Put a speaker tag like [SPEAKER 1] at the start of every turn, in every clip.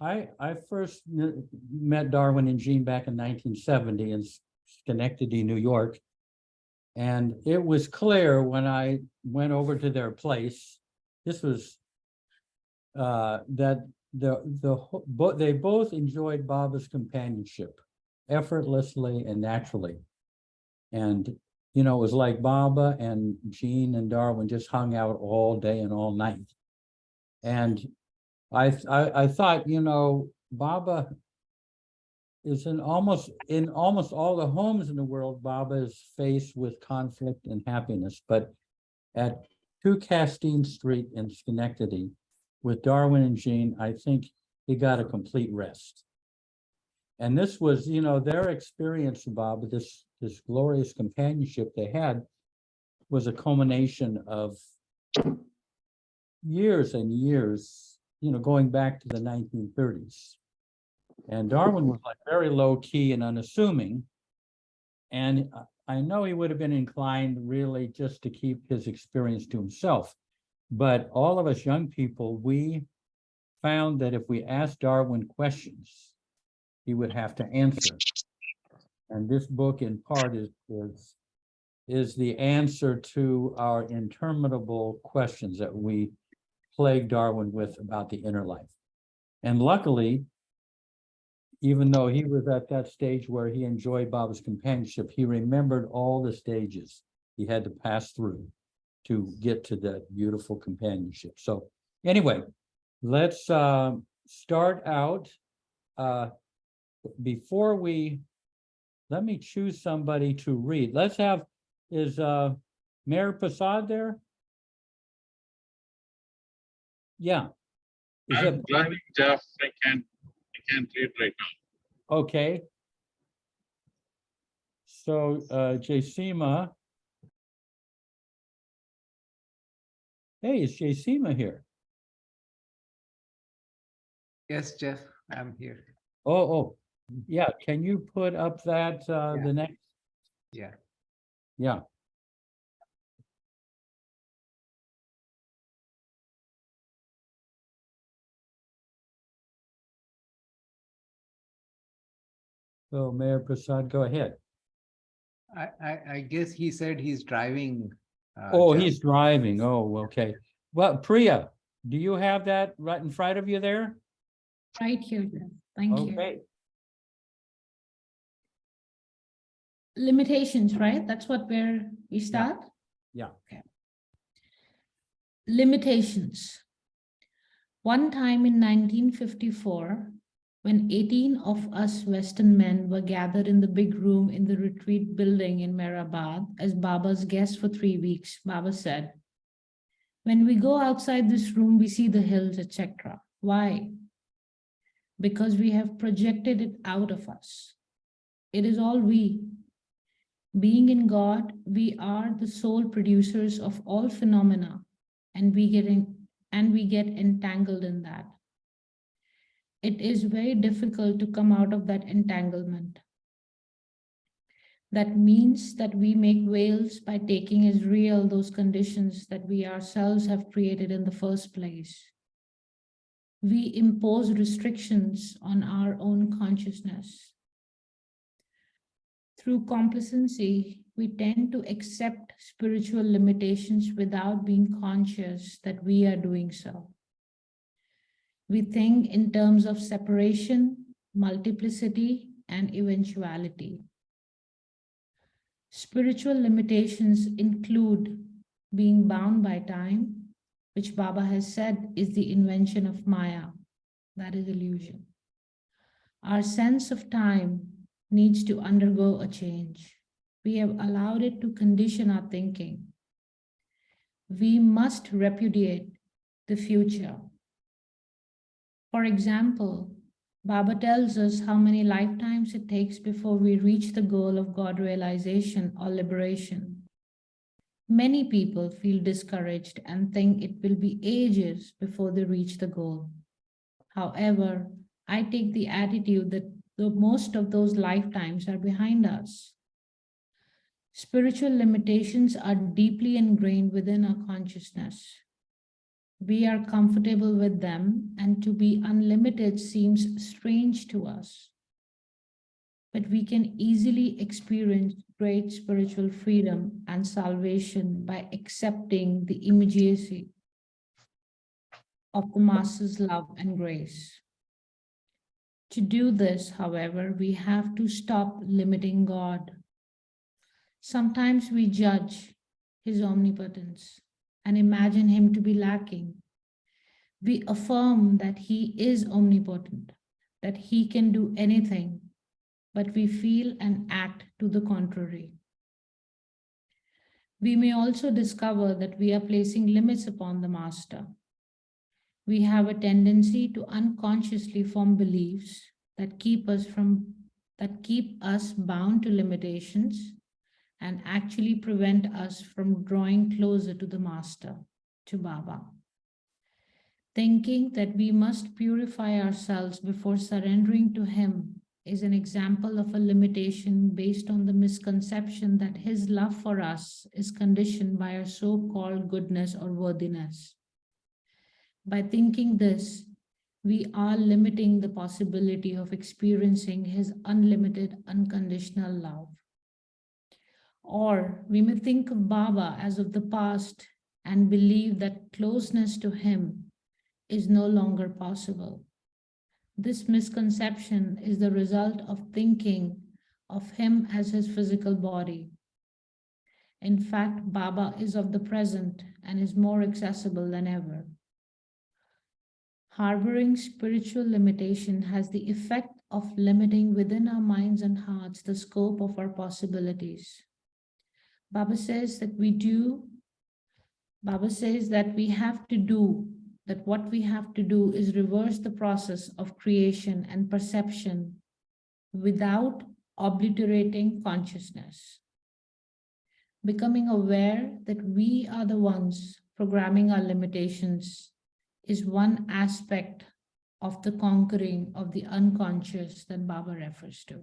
[SPEAKER 1] I first met Darwin and Jean back in 1970 in Schenectady, New York. And it was clear when I went over to their place, this was that they both enjoyed Baba's companionship effortlessly and naturally. And, you know, it was like Baba and Jean and Darwin just hung out all day and all night. And I thought, you know, Baba is in almost all the homes in the world, Baba is faced with conflict and happiness. But at 2 Castine Street in Schenectady, with Darwin and Jean, I think he got a complete rest. And this was, you know, their experience of Baba, this glorious companionship they had, was a culmination of years and years, you know, going back to the 1930s. And Darwin was like very low key and unassuming. And I know he would have been inclined really just to keep his experience to himself. But all of us young people, we found that if we asked Darwin questions, he would have to answer. And this book in part is the answer to our interminable questions that we plagued Darwin with about the inner life. And luckily, even though he was at that stage where he enjoyed Baba's companionship, he remembered all the stages he had to pass through to get to that beautiful companionship. So anyway, let's start out. Before let me choose somebody to read. Let's have, is Mayor Prasad there? Yeah.
[SPEAKER 2] I'm driving, Jeff. I can't read right now.
[SPEAKER 1] Okay. So Jaysima. Hey, is Jaysima here?
[SPEAKER 3] Yes, Jeff, I'm here.
[SPEAKER 1] Oh, yeah. Can you put up that the next?
[SPEAKER 3] Yeah.
[SPEAKER 1] Yeah. So Mayor Prasad, go ahead.
[SPEAKER 3] I guess he said he's driving.
[SPEAKER 1] Oh,
[SPEAKER 3] Jeff.
[SPEAKER 1] he's driving. Oh, okay. Well, Priya, do you have that right in front of you there?
[SPEAKER 4] Right here, Jeff. Thank you.
[SPEAKER 1] Okay.
[SPEAKER 4] Limitations, right? That's what we start?
[SPEAKER 1] Yeah.
[SPEAKER 4] Okay. Limitations. One time in 1954, when 18 of us Western men were gathered in the big room in the retreat building in Mehrabad as Baba's guests for 3 weeks, Baba said, "When we go outside this room, we see the hills, etc. Why? Because we have projected it out of us. It is all we. Being in God, we are the sole producers of all phenomena, and we get entangled in that. It is very difficult to come out of that entanglement. That means that we make veils by taking as real those conditions that we ourselves have created in the first place. We impose restrictions on our own consciousness. Through complacency, we tend to accept spiritual limitations without being conscious that we are doing so. We think in terms of separation, multiplicity, and eventuality. Spiritual limitations include being bound by time, which Baba has said is the invention of Maya, that is illusion. Our sense of time needs to undergo a change. We have allowed it to condition our thinking. We must repudiate the future. For example, Baba tells us how many lifetimes it takes before we reach the goal of God realization or liberation. Many people feel discouraged and think it will be ages before they reach the goal. However, I take the attitude that most of those lifetimes are behind us. Spiritual limitations are deeply ingrained within our consciousness. We are comfortable with them, and to be unlimited seems strange to us. But we can easily experience great spiritual freedom and salvation by accepting the immediacy of the Master's love and grace. To do this, however, we have to stop limiting God. Sometimes we judge his omnipotence and imagine him to be lacking. We affirm that he is omnipotent, that he can do anything, but we feel and act to the contrary. We may also discover that we are placing limits upon the Master. We have a tendency to unconsciously form beliefs that keep us bound to limitations and actually prevent us from drawing closer to the Master, to Baba. Thinking that we must purify ourselves before surrendering to him is an example of a limitation based on the misconception that his love for us is conditioned by our so-called goodness or worthiness. By thinking this, we are limiting the possibility of experiencing his unlimited, unconditional love. Or we may think of Baba as of the past and believe that closeness to him is no longer possible. This misconception is the result of thinking of him as his physical body. In fact, Baba is of the present and is more accessible than ever. Harboring spiritual limitation has the effect of limiting within our minds and hearts the scope of our possibilities. Baba says that what we have to do is reverse the process of creation and perception without obliterating consciousness. Becoming aware that we are the ones programming our limitations is one aspect of the conquering of the unconscious that Baba refers to.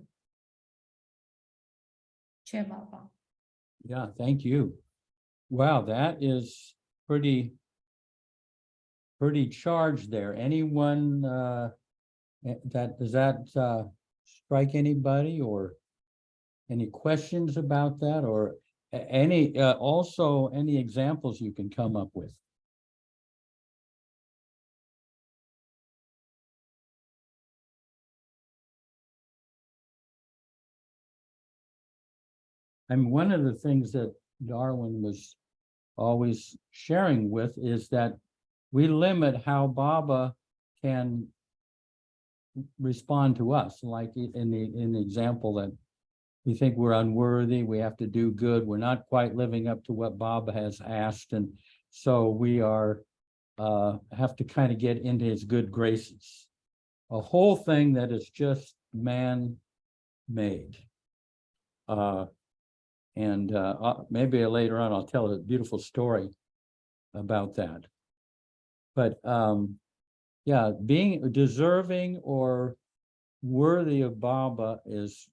[SPEAKER 4] Che Baba.
[SPEAKER 1] Yeah, thank you. Wow, that is pretty charged there. Anyone does that strike anybody, or any questions about that, or any also any examples you can come up with? I mean, one of the things that Darwin was always sharing with is that we limit how Baba can respond to us, like in the example that we think we're unworthy, we have to do good, we're not quite living up to what Baba has asked, and so we are have to kind of get into his good graces. A whole thing that is just man-made. And maybe later on I'll tell a beautiful story about that. But yeah, being deserving or worthy of Baba is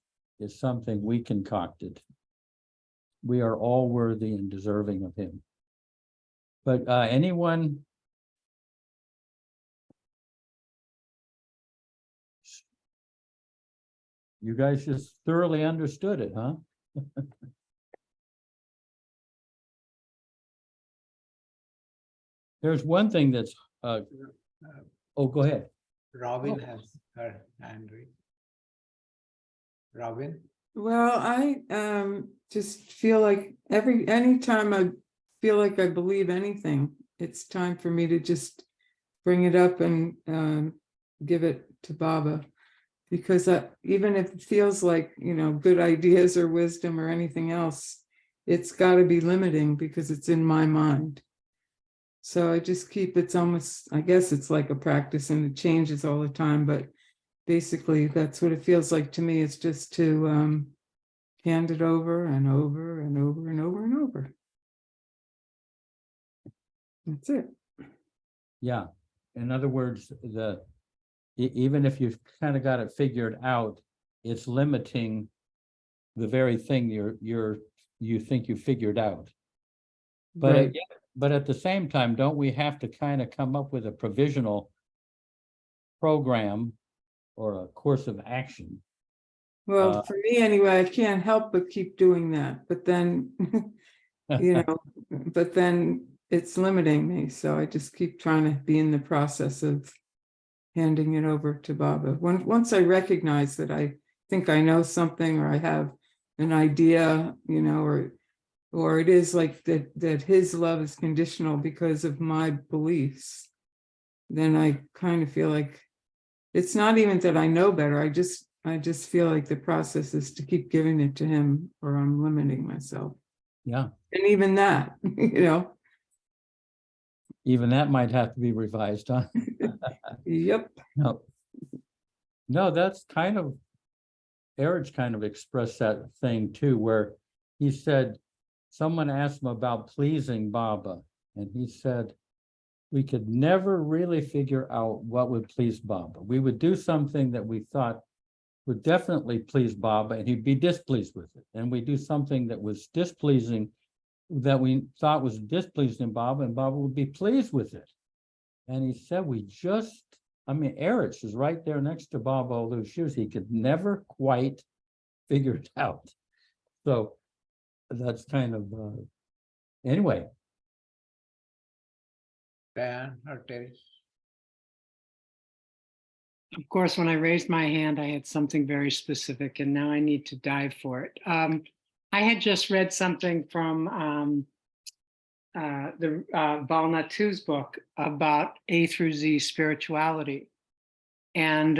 [SPEAKER 1] something we concocted. We are all worthy and deserving of him. But anyone? You guys just thoroughly understood it, huh? There's one thing that's, oh, go ahead.
[SPEAKER 3] Robin has her hand raised. Robin?
[SPEAKER 5] Well, I just feel like anytime I feel like I believe anything, it's time for me to just bring it up and give it to Baba. Because even if it feels like, good ideas or wisdom or anything else, it's got to be limiting because it's in my mind. So I just it's almost, I guess it's like a practice and it changes all the time, but basically that's what it feels like to me. It's just to hand it over and over and over and over and over. That's it. Yeah.
[SPEAKER 1] In other words, even if you've kind of got it figured out, it's limiting the very thing you think you figured out. But
[SPEAKER 5] Right.
[SPEAKER 1] But at the same time, don't we have to kind of come up with a provisional program or a course of action?
[SPEAKER 5] Well, for me anyway, I can't help but keep doing that, but then, you know, but then it's limiting me, so I just keep trying to be in the process of handing it over to Baba. Once I recognize that I think I know something, or I have an idea, you know, or it is like that his love is conditional because of my beliefs, then I kind of feel like it's not even that I know better. I just feel like the process is to keep giving it to him, or I'm limiting myself.
[SPEAKER 1] Yeah,
[SPEAKER 5] And even that, you know,
[SPEAKER 1] even that might have to be revised, huh?
[SPEAKER 5] yep.
[SPEAKER 1] No. No, that's kind of, Erich kind of expressed that thing too, where he said, someone asked him about pleasing Baba, and he said, we could never really figure out what would please Baba. We would do something that we thought would definitely please Baba, and he'd be displeased with it. And we do something that was displeasing, that we thought was displeasing Baba, and Baba would be pleased with it. And he said, I mean, Erich is right there next to Baba all those years. He could never quite figure it out. So that's kind of, anyway.
[SPEAKER 3] Dan or Terry?
[SPEAKER 6] Of course, when I raised my hand, I had something very specific, and now I need to dive for it. I had just read something from the Val Natu's book about A through Z spirituality. And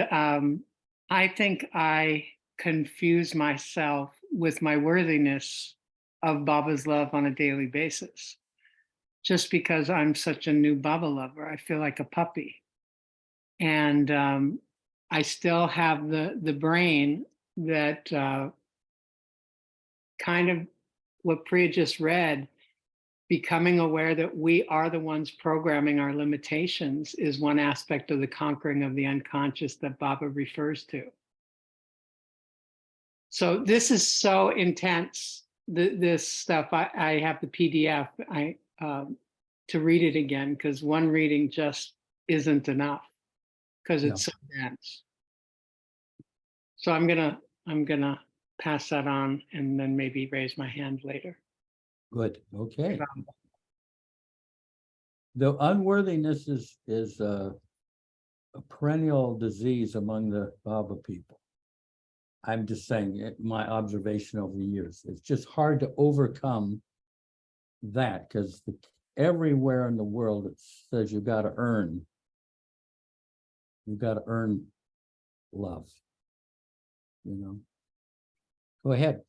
[SPEAKER 6] I think I confuse myself with my worthiness of Baba's love on a daily basis. Just because I'm such a new Baba lover, I feel like a puppy. And I still have the brain that kind of what Priya just read, becoming aware that we are the ones programming our limitations is one aspect of the conquering of the unconscious that Baba refers to. So this is so intense, this stuff. I have the PDF to read it again, because one reading just isn't enough, because it's so dense. So I'm gonna pass that on and then maybe raise my hand later.
[SPEAKER 1] Good, okay. The unworthiness is a perennial disease among the Baba people. I'm just saying, my observation over the years, it's just hard to overcome that, because everywhere in the world it says you got to earn love, you know. Go ahead.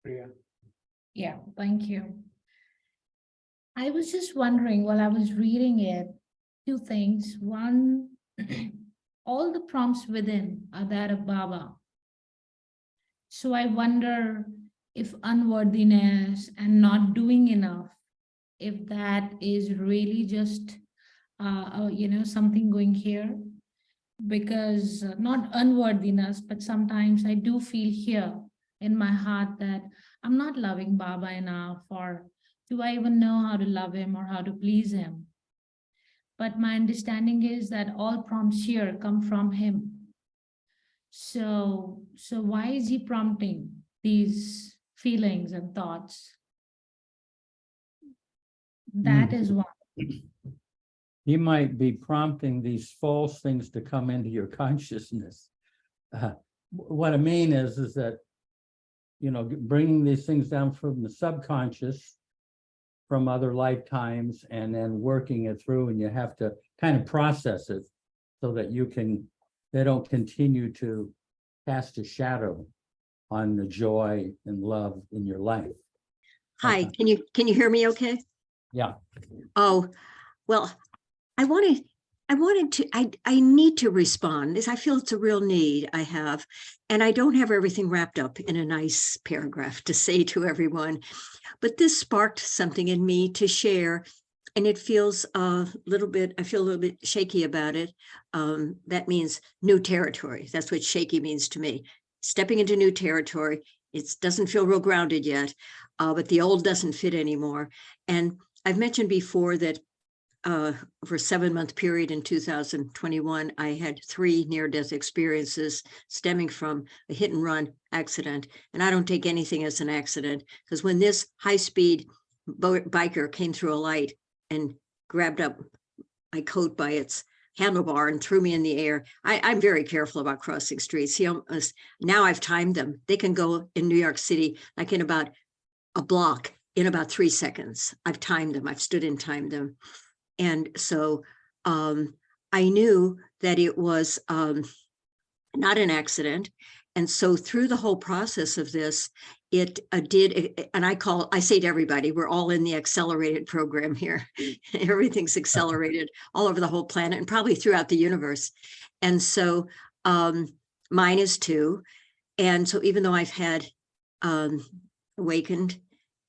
[SPEAKER 3] Priya?
[SPEAKER 4] Yeah, thank you. I was just wondering while I was reading it, two things. One, all the prompts within are that of Baba. So I wonder if unworthiness and not doing enough, if that is really just, something going here. Because not unworthiness, but sometimes I do feel here in my heart that I'm not loving Baba enough, or do I even know how to love him or how to please him? But my understanding is that all prompts here come from him. So why is he prompting these feelings and thoughts? That is one.
[SPEAKER 1] He might be prompting these false things to come into your consciousness. What I mean is that, you know, bringing these things down from the subconscious, from other lifetimes, and then working it through, and you have to kind of process it so that they don't continue to cast a shadow on the joy and love in your life.
[SPEAKER 7] Hi, can you hear me okay?
[SPEAKER 1] Yeah.
[SPEAKER 7] Oh, well, I need to respond. I feel it's a real need I have, and I don't have everything wrapped up in a nice paragraph to say to everyone, but this sparked something in me to share, and it feels I feel a little bit shaky about it. That means new territory. That's what shaky means to me. Stepping into new territory. It doesn't feel real grounded yet, but the old doesn't fit anymore. And I've mentioned before that for a 7-month period in 2021, I had 3 near-death experiences stemming from a hit and run accident. And I don't take anything as an accident, because when this high-speed biker came through a light and grabbed up my coat by its handlebar and threw me in the air, I'm very careful about crossing streets. Now I've timed them. They can go in New York City like in about a block in about 3 seconds. I've timed them. I've stood and timed them. And so I knew that it was not an accident. And so through the whole process of this, it did, and I say to everybody, we're all in the accelerated program here. Everything's accelerated all over the whole planet and probably throughout the universe. And so mine is too. And so even though I've had awakening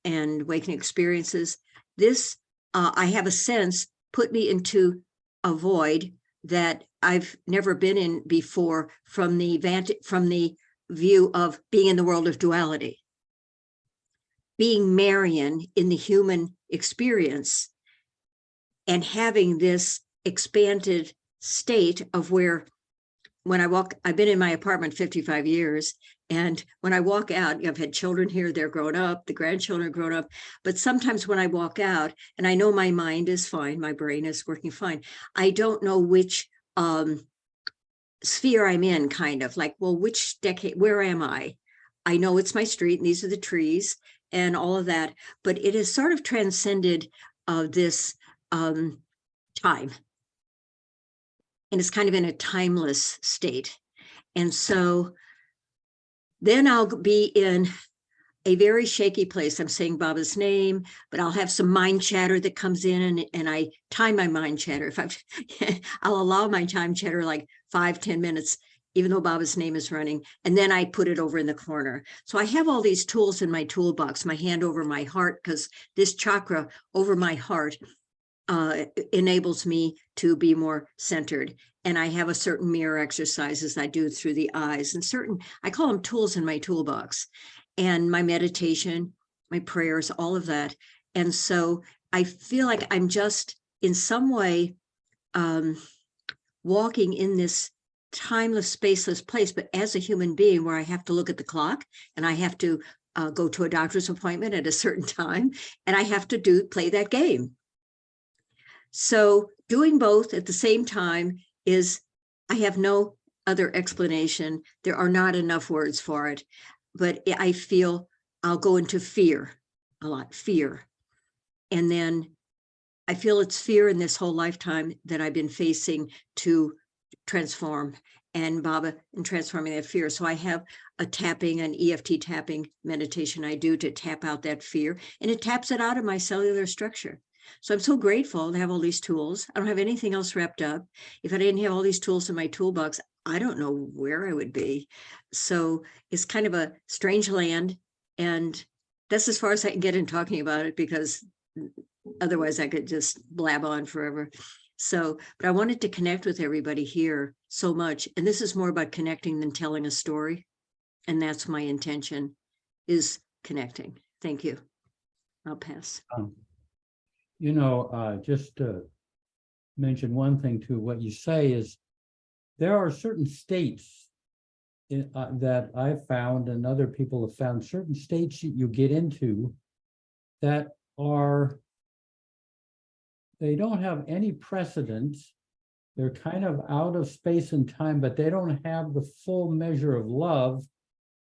[SPEAKER 7] experiences, this, I have a sense, put me into a void that I've never been in before from the view of being in the world of duality. Being Marian in the human experience and having this expanded state of where when I walk, I've been in my apartment 55 years. And when I walk out, I've had children here, they're grown up, the grandchildren are grown up. But sometimes when I walk out, and I know my mind is fine, my brain is working fine, I don't know which sphere I'm in, kind of like, well, which decade, where am I? I know it's my street and these are the trees and all of that, but it has sort of transcended this time. And it's kind of in a timeless state. And so then I'll be in a very shaky place. I'm saying Baba's name, but I'll have some mind chatter that comes in and I time my mind chatter. If I'll allow my time chatter like 5-10 minutes, even though Baba's name is running, and then I put it over in the corner. So I have all these tools in my toolbox, my hand over my heart, because this chakra over my heart enables me to be more centered. And I have a certain mirror exercises I do through the eyes and certain, I call them tools in my toolbox, and my meditation, my prayers, all of that. And so I feel like I'm just in some way walking in this timeless, spaceless place, but as a human being where I have to look at the clock and I have to go to a doctor's appointment at a certain time, and I have to play that game. So doing both at the same time is, I have no other explanation. There are not enough words for it, but I feel I'll go into fear a lot, fear. And then I feel it's fear in this whole lifetime that I've been facing to transform, and Baba and transforming that fear. So I have a tapping, an EFT tapping meditation I do to tap out that fear, and it taps it out of my cellular structure. So I'm so grateful to have all these tools. I don't have anything else wrapped up. If I didn't have all these tools in my toolbox, I don't know where I would be. So it's kind of a strange land. And that's as far as I can get in talking about it, because otherwise I could just blab on forever. So, but I wanted to connect with everybody here so much. And this is more about connecting than telling a story. And that's my intention, is connecting. Thank you. I'll pass.
[SPEAKER 1] Just to mention one thing too, what you say is there are certain states that I've found and other people have found, certain states that you get into that they don't have any precedence. They're kind of out of space and time, but they don't have the full measure of love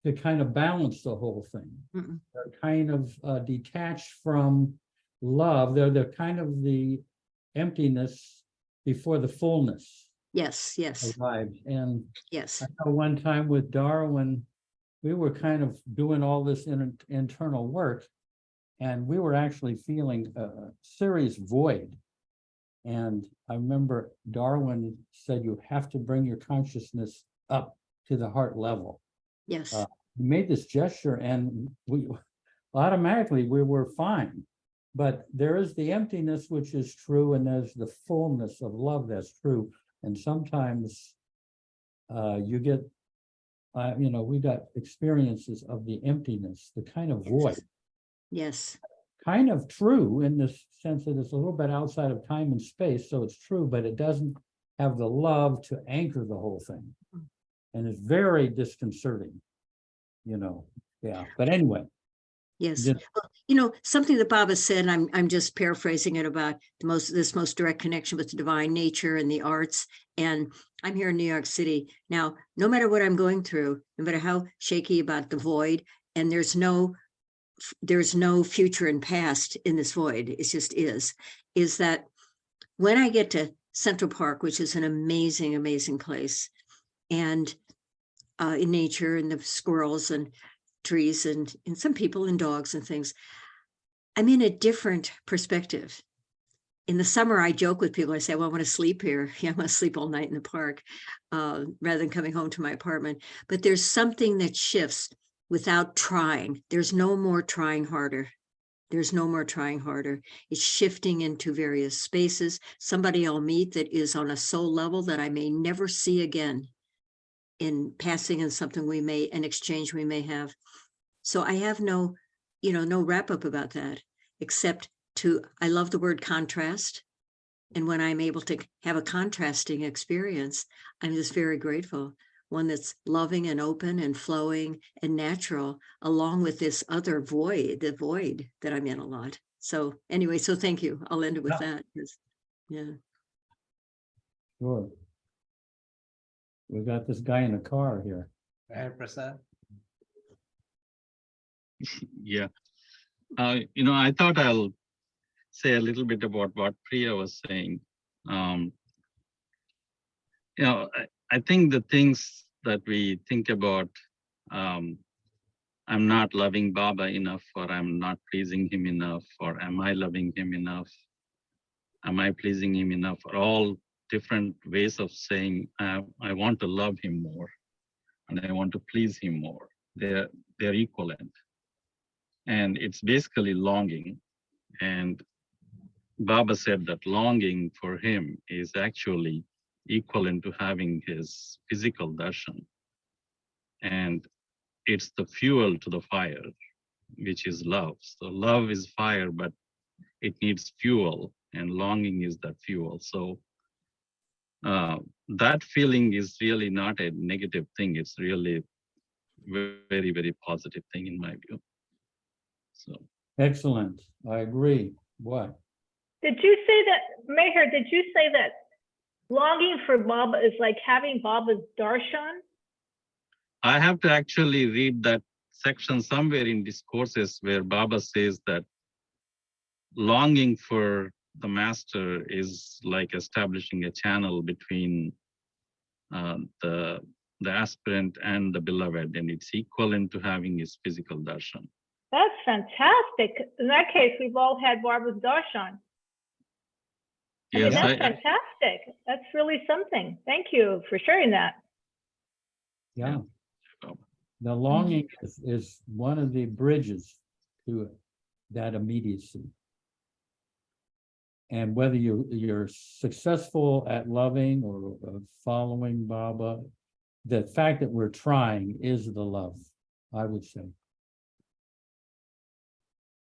[SPEAKER 1] to kind of balance the whole thing. They're kind of detached from love. They're kind of the emptiness before the fullness.
[SPEAKER 7] Yes, yes,
[SPEAKER 1] Arrives. And
[SPEAKER 7] yes.
[SPEAKER 1] I know one time with Darwin, we were kind of doing all this internal work, and we were actually feeling a serious void. And I remember Darwin said, you have to bring your consciousness up to the heart level.
[SPEAKER 7] Yes.
[SPEAKER 1] He made this gesture, and we automatically were fine. But there is the emptiness, which is true, and there's the fullness of love that's true. And sometimes you get, we got experiences of the emptiness, the kind of void.
[SPEAKER 7] Yes.
[SPEAKER 1] kind of true in the sense that it's a little bit outside of time and space, so it's true, but it doesn't have the love to anchor the whole thing. And it's very disconcerting, yeah, but anyway.
[SPEAKER 7] Yes.
[SPEAKER 1] Just-
[SPEAKER 7] Well, something that Baba said, and I'm just paraphrasing it about this most direct connection with the divine nature and the arts. And I'm here in New York City. Now, no matter what I'm going through, no matter how shaky about the void, and there's no future and past in this void, it just is that when I get to Central Park, which is an amazing, amazing place, and in nature and the squirrels and trees and some people and dogs and things, I'm in a different perspective. In the summer, I joke with people. I say, well, I want to sleep here. Yeah, I want to sleep all night in the park rather than coming home to my apartment. But there's something that shifts without trying. There's no more trying harder. There's no more trying harder. It's shifting into various spaces. Somebody I'll meet that is on a soul level that I may never see again, in passing in something an exchange we may have. So I have no wrap up about that, except I love the word contrast. And when I'm able to have a contrasting experience, I'm just very grateful. One that's loving and open and flowing and natural, along with this other void, the void that I'm in a lot. So anyway, so thank you. I'll end it with that. Yeah.
[SPEAKER 1] Sure. We got this guy in a car here.
[SPEAKER 3] Prasad.
[SPEAKER 2] Yeah. I thought I'll say a little bit about what Priya was saying. I think the things that we think about, I'm not loving Baba enough, or I'm not pleasing him enough, or am I loving him enough? Am I pleasing him enough? Are all different ways of saying, I want to love him more, and I want to please him more. They're equivalent. And it's basically longing. And Baba said that longing for him is actually equivalent to having his physical darshan. And it's the fuel to the fire, which is love. So love is fire, but it needs fuel, and longing is that fuel. So that feeling is really not a negative thing. It's really very, very positive thing in my view. So
[SPEAKER 1] Excellent. I agree. What?
[SPEAKER 8] Did you say that, Meher, did you say that longing for Baba is like having Baba's darshan?
[SPEAKER 2] I have to actually read that section somewhere in discourses where Baba says that longing for the master is like establishing a channel between the aspirant and the beloved, and it's equivalent to having his physical darshan.
[SPEAKER 8] That's fantastic. In that case, we've all had Baba's darshan.
[SPEAKER 2] Yes,
[SPEAKER 8] that's fantastic. That's really something. Thank you for sharing that.
[SPEAKER 1] Yeah. The longing is one of the bridges to that immediacy. And whether you're successful at loving or following Baba, the fact that we're trying is the love, I would say.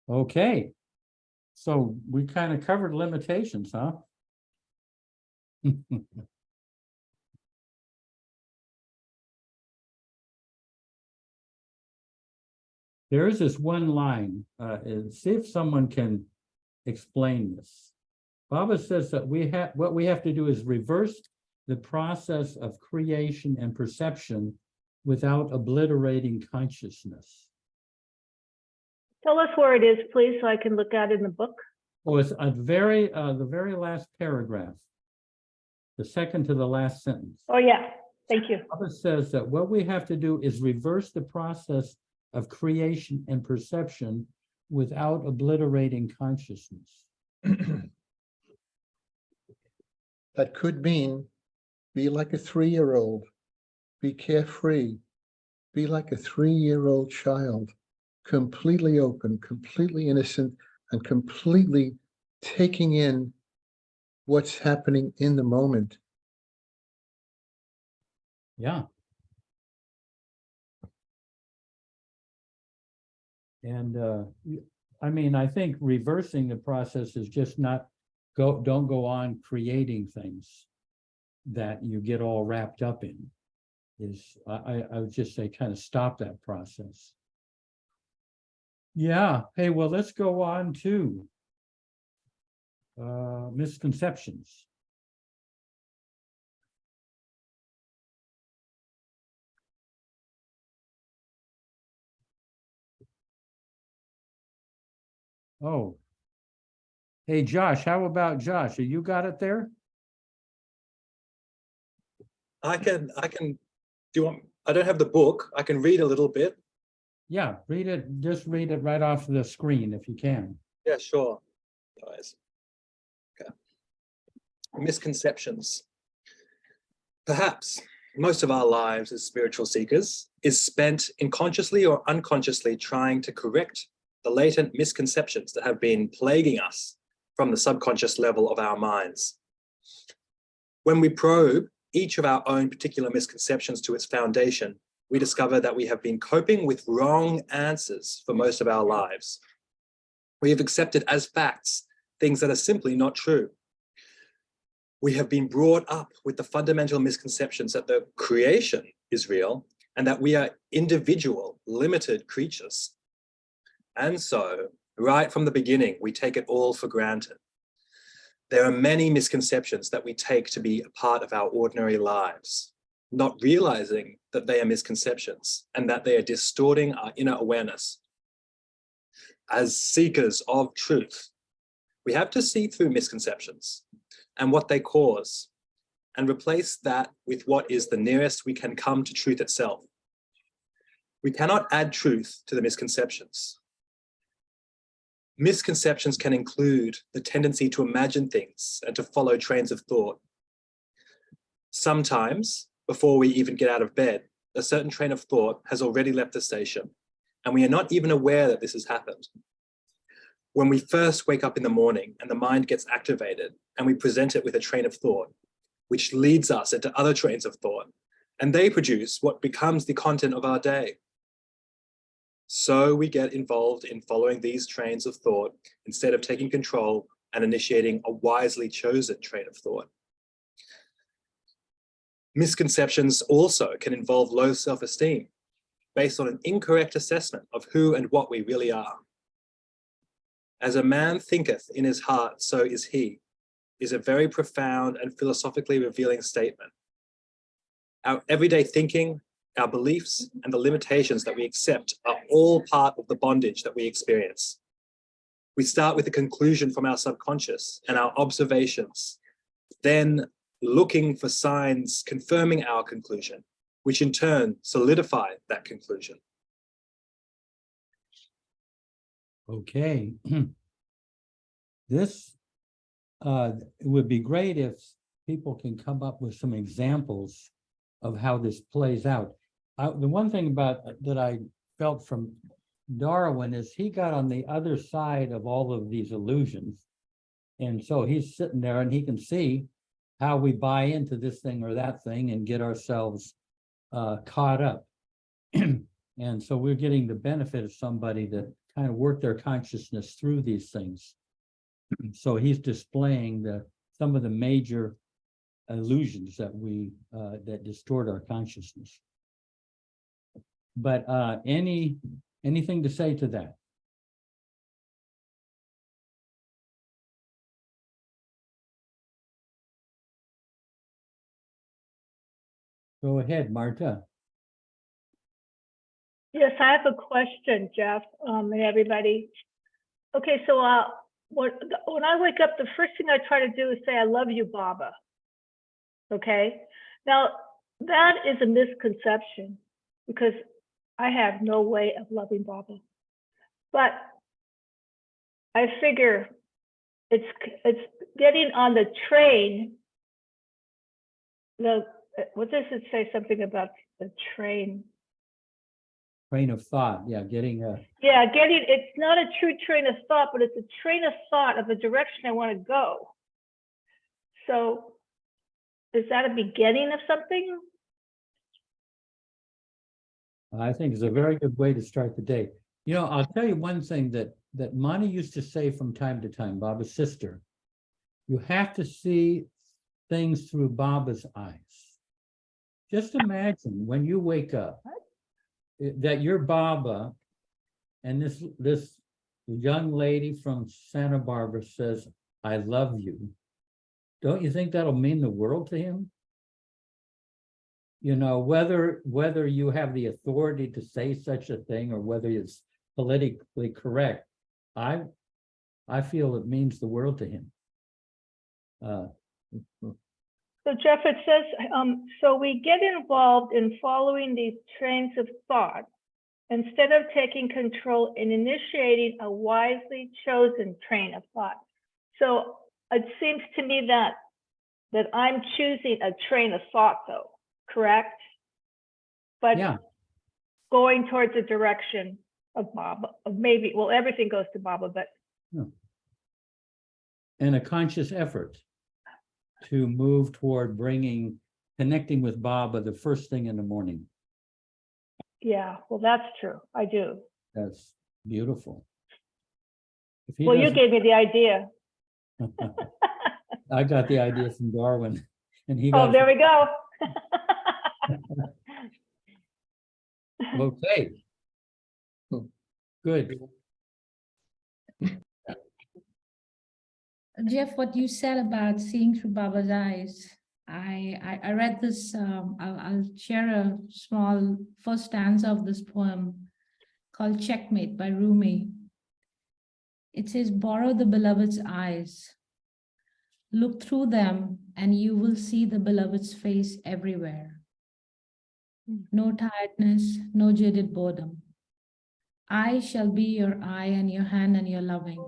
[SPEAKER 1] Okay. So we kind of covered limitations, huh? There is this one line, see if someone can explain this. Baba says that what we have to do is reverse the process of creation and perception without obliterating consciousness.
[SPEAKER 8] Tell us where it is, please, so I can look at it in the book.
[SPEAKER 1] Oh, it's the very last paragraph, the second to the last sentence.
[SPEAKER 8] Oh, yeah. Thank you.
[SPEAKER 1] Baba says that what we have to do is reverse the process of creation and perception without obliterating consciousness.
[SPEAKER 9] That could mean be like a 3-year-old, be carefree, be like a 3-year-old child, completely open, completely innocent, and completely taking in what's happening in the moment.
[SPEAKER 1] Yeah. And I mean, I think reversing the process is just not don't go on creating things that you get all wrapped up in. I would just say kind of stop that process. Yeah, hey, well, let's go on to misconceptions. Oh. Hey, Josh, how about Josh? You got it there?
[SPEAKER 10] I can, do you want, I don't have the book. I can read a little bit.
[SPEAKER 1] Yeah, read it. Just read it right off the screen if you can.
[SPEAKER 10] Yeah, sure. Guys. Okay. Misconceptions. Perhaps most of our lives as spiritual seekers is spent consciously or unconsciously trying to correct the latent misconceptions that have been plaguing us from the subconscious level of our minds. When we probe each of our own particular misconceptions to its foundation, we discover that we have been coping with wrong answers for most of our lives. We have accepted as facts things that are simply not true. We have been brought up with the fundamental misconceptions that the creation is real and that we are individual, limited creatures. And so, right from the beginning, we take it all for granted. There are many misconceptions that we take to be a part of our ordinary lives, not realizing that they are misconceptions and that they are distorting our inner awareness. As seekers of truth, we have to see through misconceptions and what they cause, and replace that with what is the nearest we can come to truth itself. We cannot add truth to the misconceptions. Misconceptions can include the tendency to imagine things and to follow trains of thought. Sometimes, before we even get out of bed, a certain train of thought has already left the station, and we are not even aware that this has happened. When we first wake up in the morning and the mind gets activated and we present it with a train of thought, which leads us into other trains of thought, and they produce what becomes the content of our day. So we get involved in following these trains of thought instead of taking control and initiating a wisely chosen train of thought. Misconceptions also can involve low self-esteem based on an incorrect assessment of who and what we really are. As a man thinketh in his heart, so is he, is a very profound and philosophically revealing statement. Our everyday thinking, our beliefs, and the limitations that we accept are all part of the bondage that we experience. We start with a conclusion from our subconscious and our observations, then looking for signs confirming our conclusion, which in turn solidify that conclusion.
[SPEAKER 1] Okay. This it would be great if people can come up with some examples of how this plays out. The one thing about that I felt from Darwin is he got on the other side of all of these illusions. And so he's sitting there and he can see how we buy into this thing or that thing and get ourselves caught up. And so we're getting the benefit of somebody that kind of worked their consciousness through these things. So he's displaying some of the major illusions that that distort our consciousness. But anything to say to that? Go ahead, Marta.
[SPEAKER 8] Yes, I have a question, Jeff, and everybody. Okay, so when I wake up, the first thing I try to do is say, I love you, Baba. Okay, now that is a misconception because I have no way of loving Baba. But I figure it's getting on the train. What does it say? Something about the train?
[SPEAKER 1] Train of thought, yeah,
[SPEAKER 8] it's not a true train of thought, but it's a train of thought of the direction I want to go. So is that a beginning of something?
[SPEAKER 1] I think it's a very good way to start the day. You know, I'll tell you one thing that Monty used to say from time to time, Baba's sister. You have to see things through Baba's eyes. Just imagine when you wake up that you're Baba and this young lady from Santa Barbara says, I love you. Don't you think that'll mean the world to him? You know, whether you have the authority to say such a thing or whether it's politically correct, I feel it means the world to him.
[SPEAKER 8] So Jeff, it says, so we get involved in following these trains of thought instead of taking control and initiating a wisely chosen train of thought. So it seems to me that I'm choosing a train of thought though, correct? But
[SPEAKER 1] Yeah.
[SPEAKER 8] going towards the direction of Baba, of maybe, well, everything goes to Baba, but
[SPEAKER 1] And a conscious effort to move toward connecting with Baba the first thing in the morning.
[SPEAKER 8] yeah, well, that's true. I do.
[SPEAKER 1] That's beautiful. If he
[SPEAKER 8] Well, you
[SPEAKER 1] doesn't-
[SPEAKER 8] gave me the idea.
[SPEAKER 1] I got the idea from Darwin, and he
[SPEAKER 8] Oh,
[SPEAKER 1] got.
[SPEAKER 8] there we go.
[SPEAKER 1] Okay. Good.
[SPEAKER 4] Jeff, what you said about seeing through Baba's eyes, I read this, I'll share a small first stanza of this poem called Checkmate by Rumi. It says, borrow the beloved's eyes. Look through them and you will see the beloved's face everywhere. No tiredness, no jaded boredom. I shall be your eye and your hand and your loving.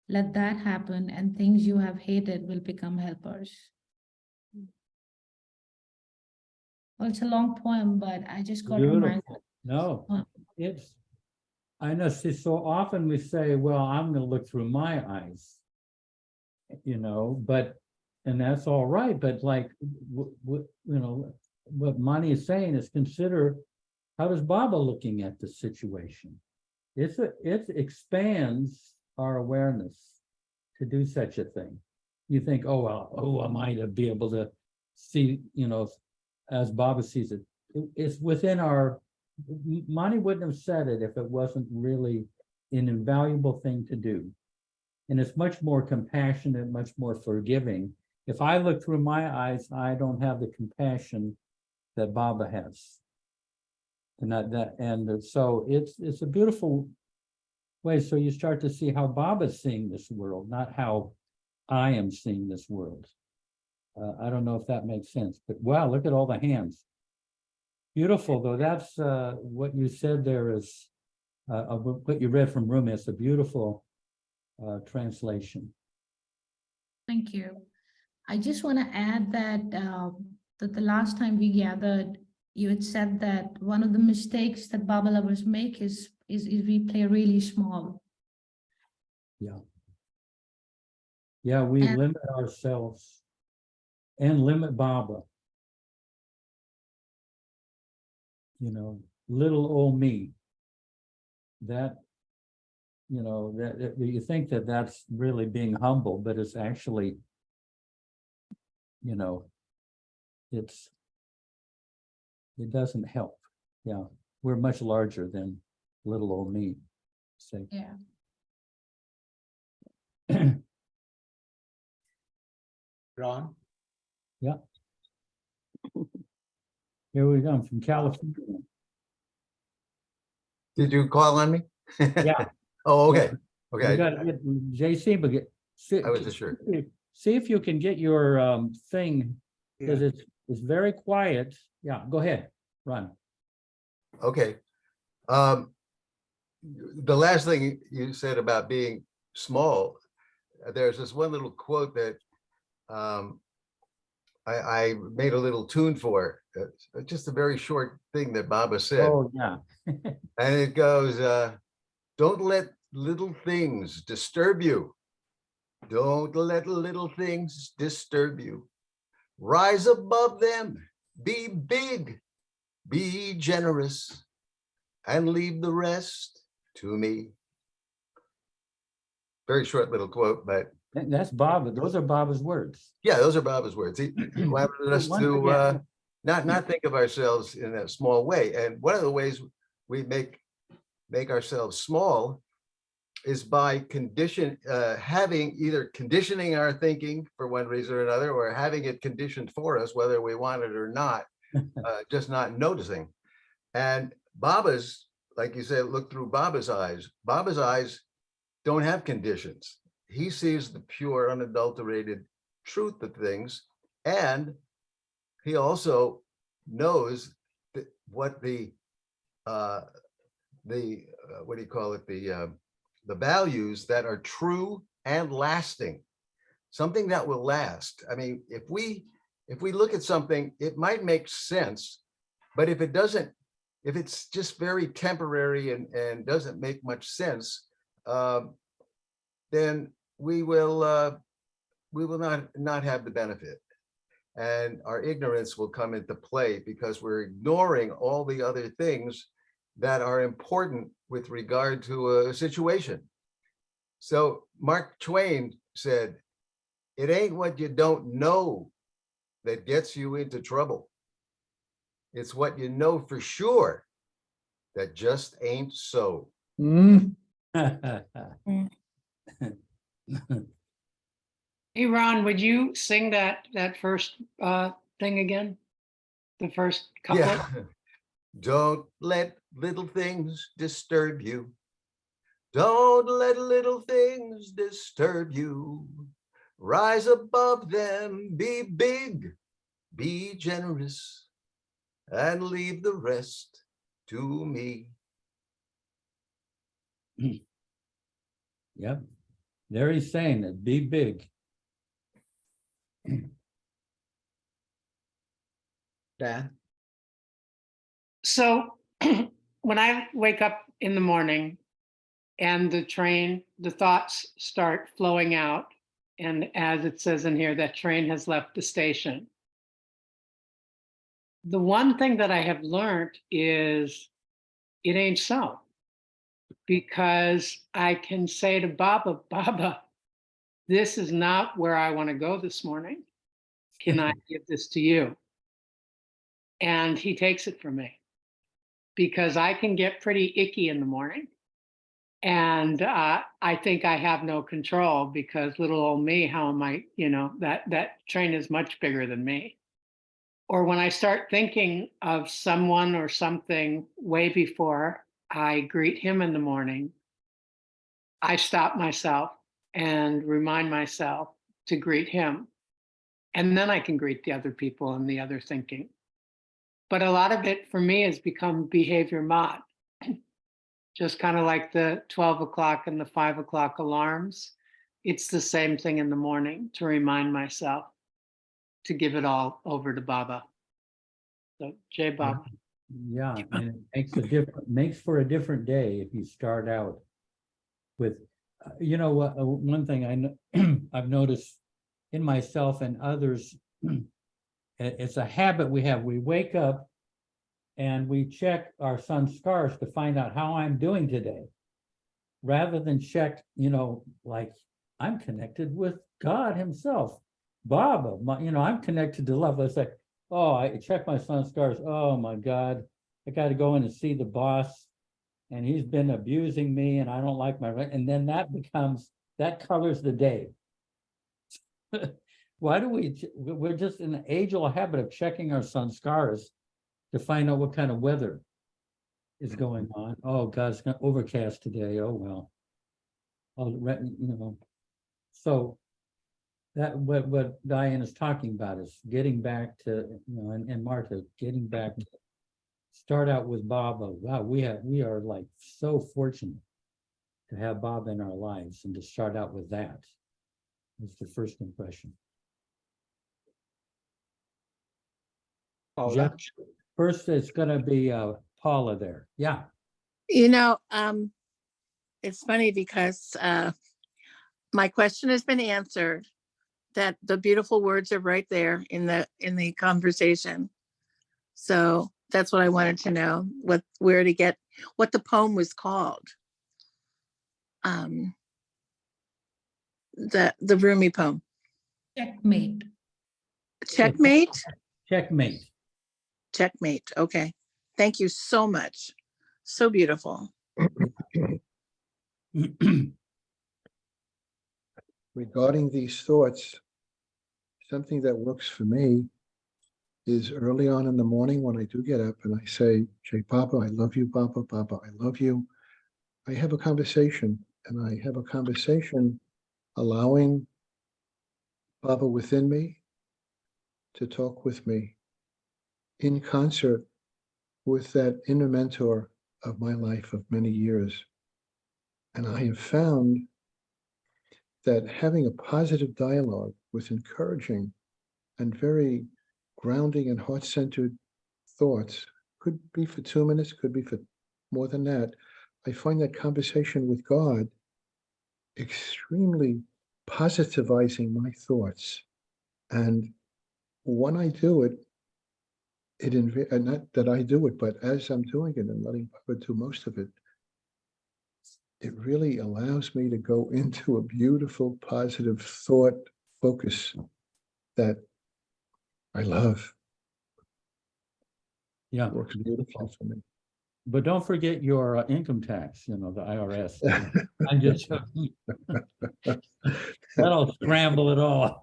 [SPEAKER 4] Let that happen and things you have hated will become helpers. Well, it's a long poem, but I just got reminded.
[SPEAKER 1] Beautiful. No,
[SPEAKER 4] Oh.
[SPEAKER 1] I know, see, so often we say, well, I'm gonna look through my eyes. You know, and that's all right, but like, you know, what Mani is saying is consider, how does Baba looking at the situation? It expands our awareness to do such a thing. You think, oh, well, oh, am I to be able to see, you know, as Baba sees it? It's within our, Mani wouldn't have said it if it wasn't really an invaluable thing to do. And it's much more compassionate, much more forgiving. If I look through my eyes, I don't have the compassion that Baba has. And so it's a beautiful way. So you start to see how Baba's seeing this world, not how I am seeing this world. I don't know if that makes sense, but wow, look at all the hands. Beautiful, though. That's what you said there is what you read from Rumi. It's a beautiful translation.
[SPEAKER 4] Thank you. I just want to add that that the last time we gathered, you had said that one of the mistakes that Baba lovers make is we play really small.
[SPEAKER 1] Yeah. Yeah, we
[SPEAKER 4] And-
[SPEAKER 1] limit ourselves and limit Baba. You know, little old me. That, you know, that you think that that's really being humble, but it's actually, you know, it doesn't help. Yeah, we're much larger than little old me. Say.
[SPEAKER 4] Yeah.
[SPEAKER 3] Ron?
[SPEAKER 1] Yeah. Here we go from California.
[SPEAKER 11] Did you call on me?
[SPEAKER 1] Yeah.
[SPEAKER 11] Oh, okay.
[SPEAKER 1] We
[SPEAKER 11] Okay.
[SPEAKER 1] got JC, but
[SPEAKER 11] I wasn't sure.
[SPEAKER 1] see if you can get your thing, because
[SPEAKER 3] Yeah.
[SPEAKER 1] it's very quiet. Yeah, go ahead, run.
[SPEAKER 11] Okay. The last thing you said about being small, there's this one little quote that I made a little tune for. Just a very short thing that Baba said.
[SPEAKER 1] Oh, yeah.
[SPEAKER 11] And it goes, don't let little things disturb you. Don't let little things disturb you. Rise above them, be big, be generous, and leave the rest to me. Very short little quote, but
[SPEAKER 1] That's Bob. Those are Bob's words.
[SPEAKER 11] yeah, those are Baba's words. He wanted us
[SPEAKER 1] Once
[SPEAKER 11] to
[SPEAKER 1] again-
[SPEAKER 11] not think of ourselves in a small way. And one of the ways we make ourselves small is by having either conditioning our thinking for one reason or another, or having it conditioned for us, whether we want it or not, just not noticing. And Baba's, like you said, look through Baba's eyes. Baba's eyes don't have conditions. He sees the pure, unadulterated truth of things, and he also knows what the what do you call it, the values that are true and lasting, something that will last. I mean, if we look at something, it might make sense, but if it's just very temporary and doesn't make much sense, then we will not have the benefit, and our ignorance will come into play because we're ignoring all the other things that are important with regard to a situation. So Mark Twain said, "It ain't what you don't know that gets you into trouble. It's what you know for sure that just ain't so."
[SPEAKER 6] Hey, Ron, would you sing that first thing again? The first couplet?
[SPEAKER 11] Yeah. Don't let little things disturb you. Don't let little things disturb you. Rise above them, be big, be generous, and leave the rest to me.
[SPEAKER 1] Yep. There he's saying that, be big.
[SPEAKER 3] Dan?
[SPEAKER 6] So when I wake up in the morning and the thoughts start flowing out, and as it says in here, that train has left the station. The one thing that I have learned is it ain't so, because I can say to Baba, "Baba, this is not where I want to go this morning. Can I give this to you?" And he takes it from me, because I can get pretty icky in the morning. And I think I have no control, because little old me, how am I, that train is much bigger than me. Or when I start thinking of someone or something way before I greet him in the morning, I stop myself and remind myself to greet him. And then I can greet the other people and the other thinking. But a lot of it for me has become behavior mod. Just kind of like the 12 o'clock and the 5 o'clock alarms. It's the same thing in the morning, to remind myself to give it all over to Baba. So, Jai Baba.
[SPEAKER 1] Yeah, and it makes for a different day if you start out with, one thing I know I've noticed in myself and others, it's a habit we have. We wake up and we check our sun's scars to find out how I'm doing today, rather than check, like I'm connected with God himself. Baba, I'm connected to love. It's like, oh, I check my sun's scars. Oh my God, I got to go in and see the boss, and he's been abusing me, and I don't like and then that colors the day. Why do we're just in an age-old habit of checking our sun's scars to find out what kind of weather is going on. Oh, God, it's gonna overcast today. Oh, well. So that what Diane is talking about is getting back to, and Martha, getting back to start out with Baba. Wow, we are like so fortunate to have Baba in our lives, and to start out with that. That's the first impression. Jeff, first, it's going to be Paula there. Yeah.
[SPEAKER 12] It's funny because my question has been answered, that the beautiful words are right there in the conversation. So That's what I wanted to know, where to get, what the poem was called. The Rumi poem.
[SPEAKER 4] Checkmate.
[SPEAKER 12] Checkmate?
[SPEAKER 1] Checkmate.
[SPEAKER 12] Checkmate. Okay. Thank you so much. So beautiful.
[SPEAKER 9] Regarding these thoughts, something that works for me is early on in the morning when I do get up and I say, Jay Baba, I love you, Baba, Baba, I love you. I have a conversation, and I have a conversation allowing Baba within me to talk with me in concert with that inner mentor of my life of many years. And I have found that having a positive dialogue with encouraging and very grounding and heart-centered thoughts, could be for 2 minutes, could be for more than that. I find that conversation with God extremely positivizing my thoughts. And when I do it, not that I do it, but as I'm doing it and letting Baba do most of it, it really allows me to go into a beautiful, positive thought focus that I love.
[SPEAKER 1] Yeah.
[SPEAKER 9] It works beautifully for me.
[SPEAKER 1] But don't forget your income tax, the IRS. I'm just joking. That'll scramble it all.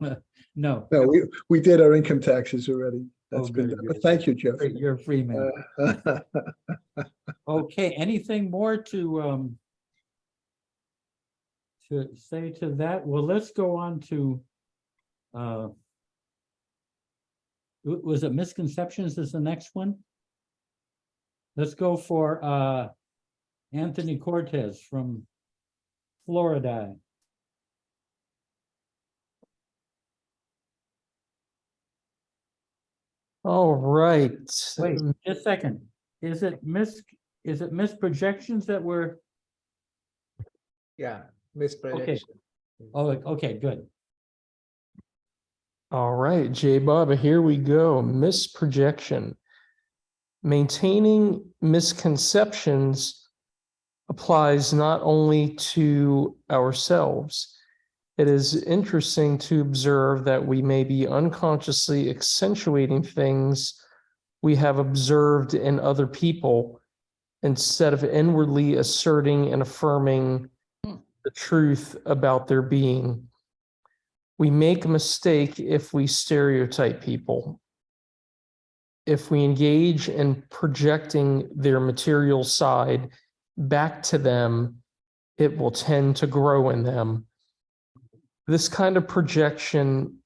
[SPEAKER 1] No.
[SPEAKER 9] No, we did our income taxes already. That's
[SPEAKER 1] Oh,
[SPEAKER 9] been
[SPEAKER 1] good,
[SPEAKER 9] done.
[SPEAKER 1] good.
[SPEAKER 9] But thank you, Jeff.
[SPEAKER 1] You're a free man. Okay, anything more to say to that? Well, let's go on to was it Misconceptions is the next one? Let's go for Anthony Cortez from Florida.
[SPEAKER 13] All right.
[SPEAKER 1] Wait, just a second. Is it Misprojections that were?
[SPEAKER 3] Yeah, misprojection.
[SPEAKER 1] Oh, okay, good.
[SPEAKER 13] All right, Jay Baba, here we go. Misprojection. Maintaining misconceptions applies not only to ourselves. It is interesting to observe that we may be unconsciously accentuating things we have observed in other people instead of inwardly asserting and affirming the truth about their being. We make a mistake if we stereotype people. If we engage in projecting their material side back to them, it will tend to grow in them. This kind of projection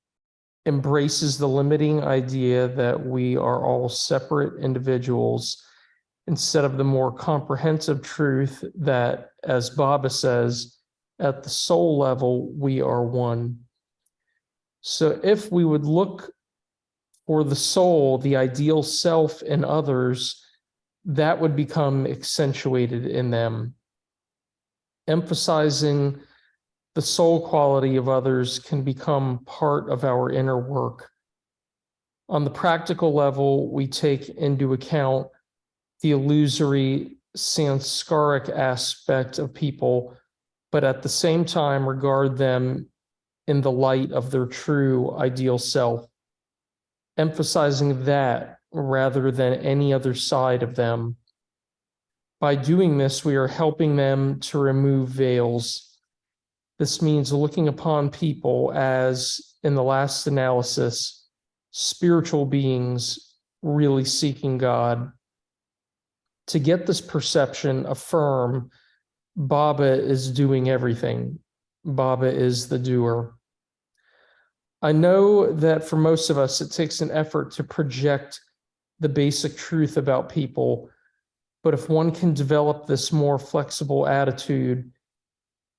[SPEAKER 13] embraces the limiting idea that we are all separate individuals instead of the more comprehensive truth that, as Baba says, at the soul level, we are one. So if we would look for the soul, the ideal self in others, that would become accentuated in them. Emphasizing the soul quality of others can become part of our inner work. On the practical level, we take into account the illusory sanskaric aspect of people, but at the same time regard them in the light of their true ideal self, emphasizing that rather than any other side of them. By doing this, we are helping them to remove veils. This means looking upon people as, in the last analysis, spiritual beings really seeking God. To get this perception, affirm Baba is doing everything. Baba is the doer. I know that for most of us, it takes an effort to project the basic truth about people, but if one can develop this more flexible attitude,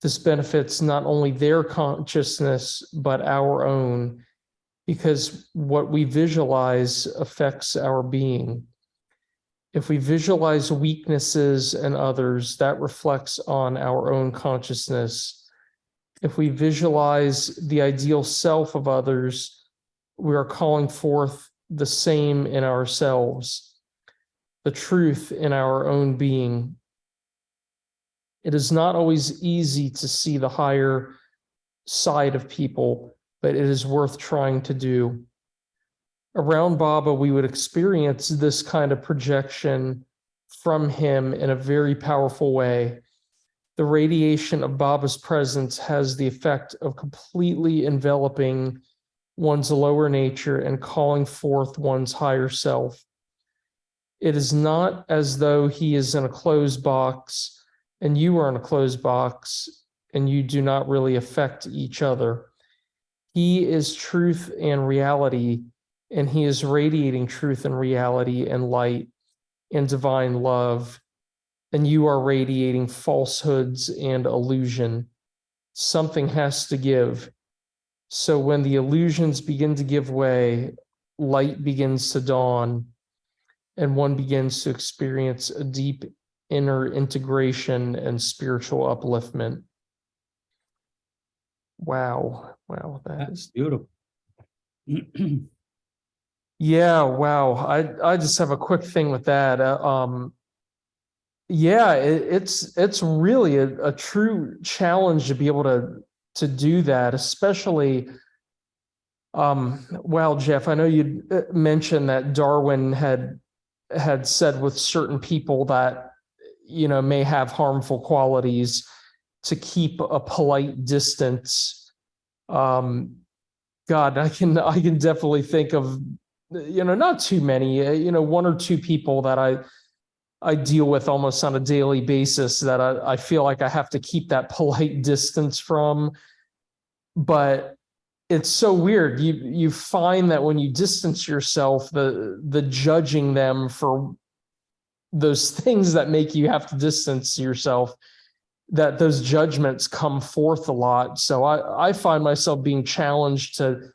[SPEAKER 13] this benefits not only their consciousness, but our own, because what we visualize affects our being. If we visualize weaknesses in others, that reflects on our own consciousness. If we visualize the ideal self of others, we are calling forth the same in ourselves. the truth in our own being. It is not always easy to see the higher side of people, but it is worth trying to do. Around Baba, we would experience this kind of projection from him in a very powerful way. The radiation of Baba's presence has the effect of completely enveloping one's lower nature and calling forth one's higher self. It is not as though he is in a closed box and you are in a closed box and you do not really affect each other. He is truth and reality, and he is radiating truth and reality and light and divine love, and you are radiating falsehoods and illusion. Something has to give. So when the illusions begin to give way, light begins to dawn, and one begins to experience a deep inner integration and spiritual upliftment. Wow. Wow.
[SPEAKER 1] That's beautiful.
[SPEAKER 13] Yeah, wow. I just have a quick thing with that. Yeah, it's really a true challenge to be able to do that, especially well, Jeff, I know you mentioned that Darwin had said with certain people that, you know, may have harmful qualities to keep a polite distance. God, I can definitely think of, you know, not too many, you know, one or two people that I deal with almost on a daily basis that I feel like I have to keep that polite distance from. But it's so weird. You find that when you distance yourself, the judging them for those things that make you have to distance yourself, that those judgments come forth a lot. So I find myself being challenged to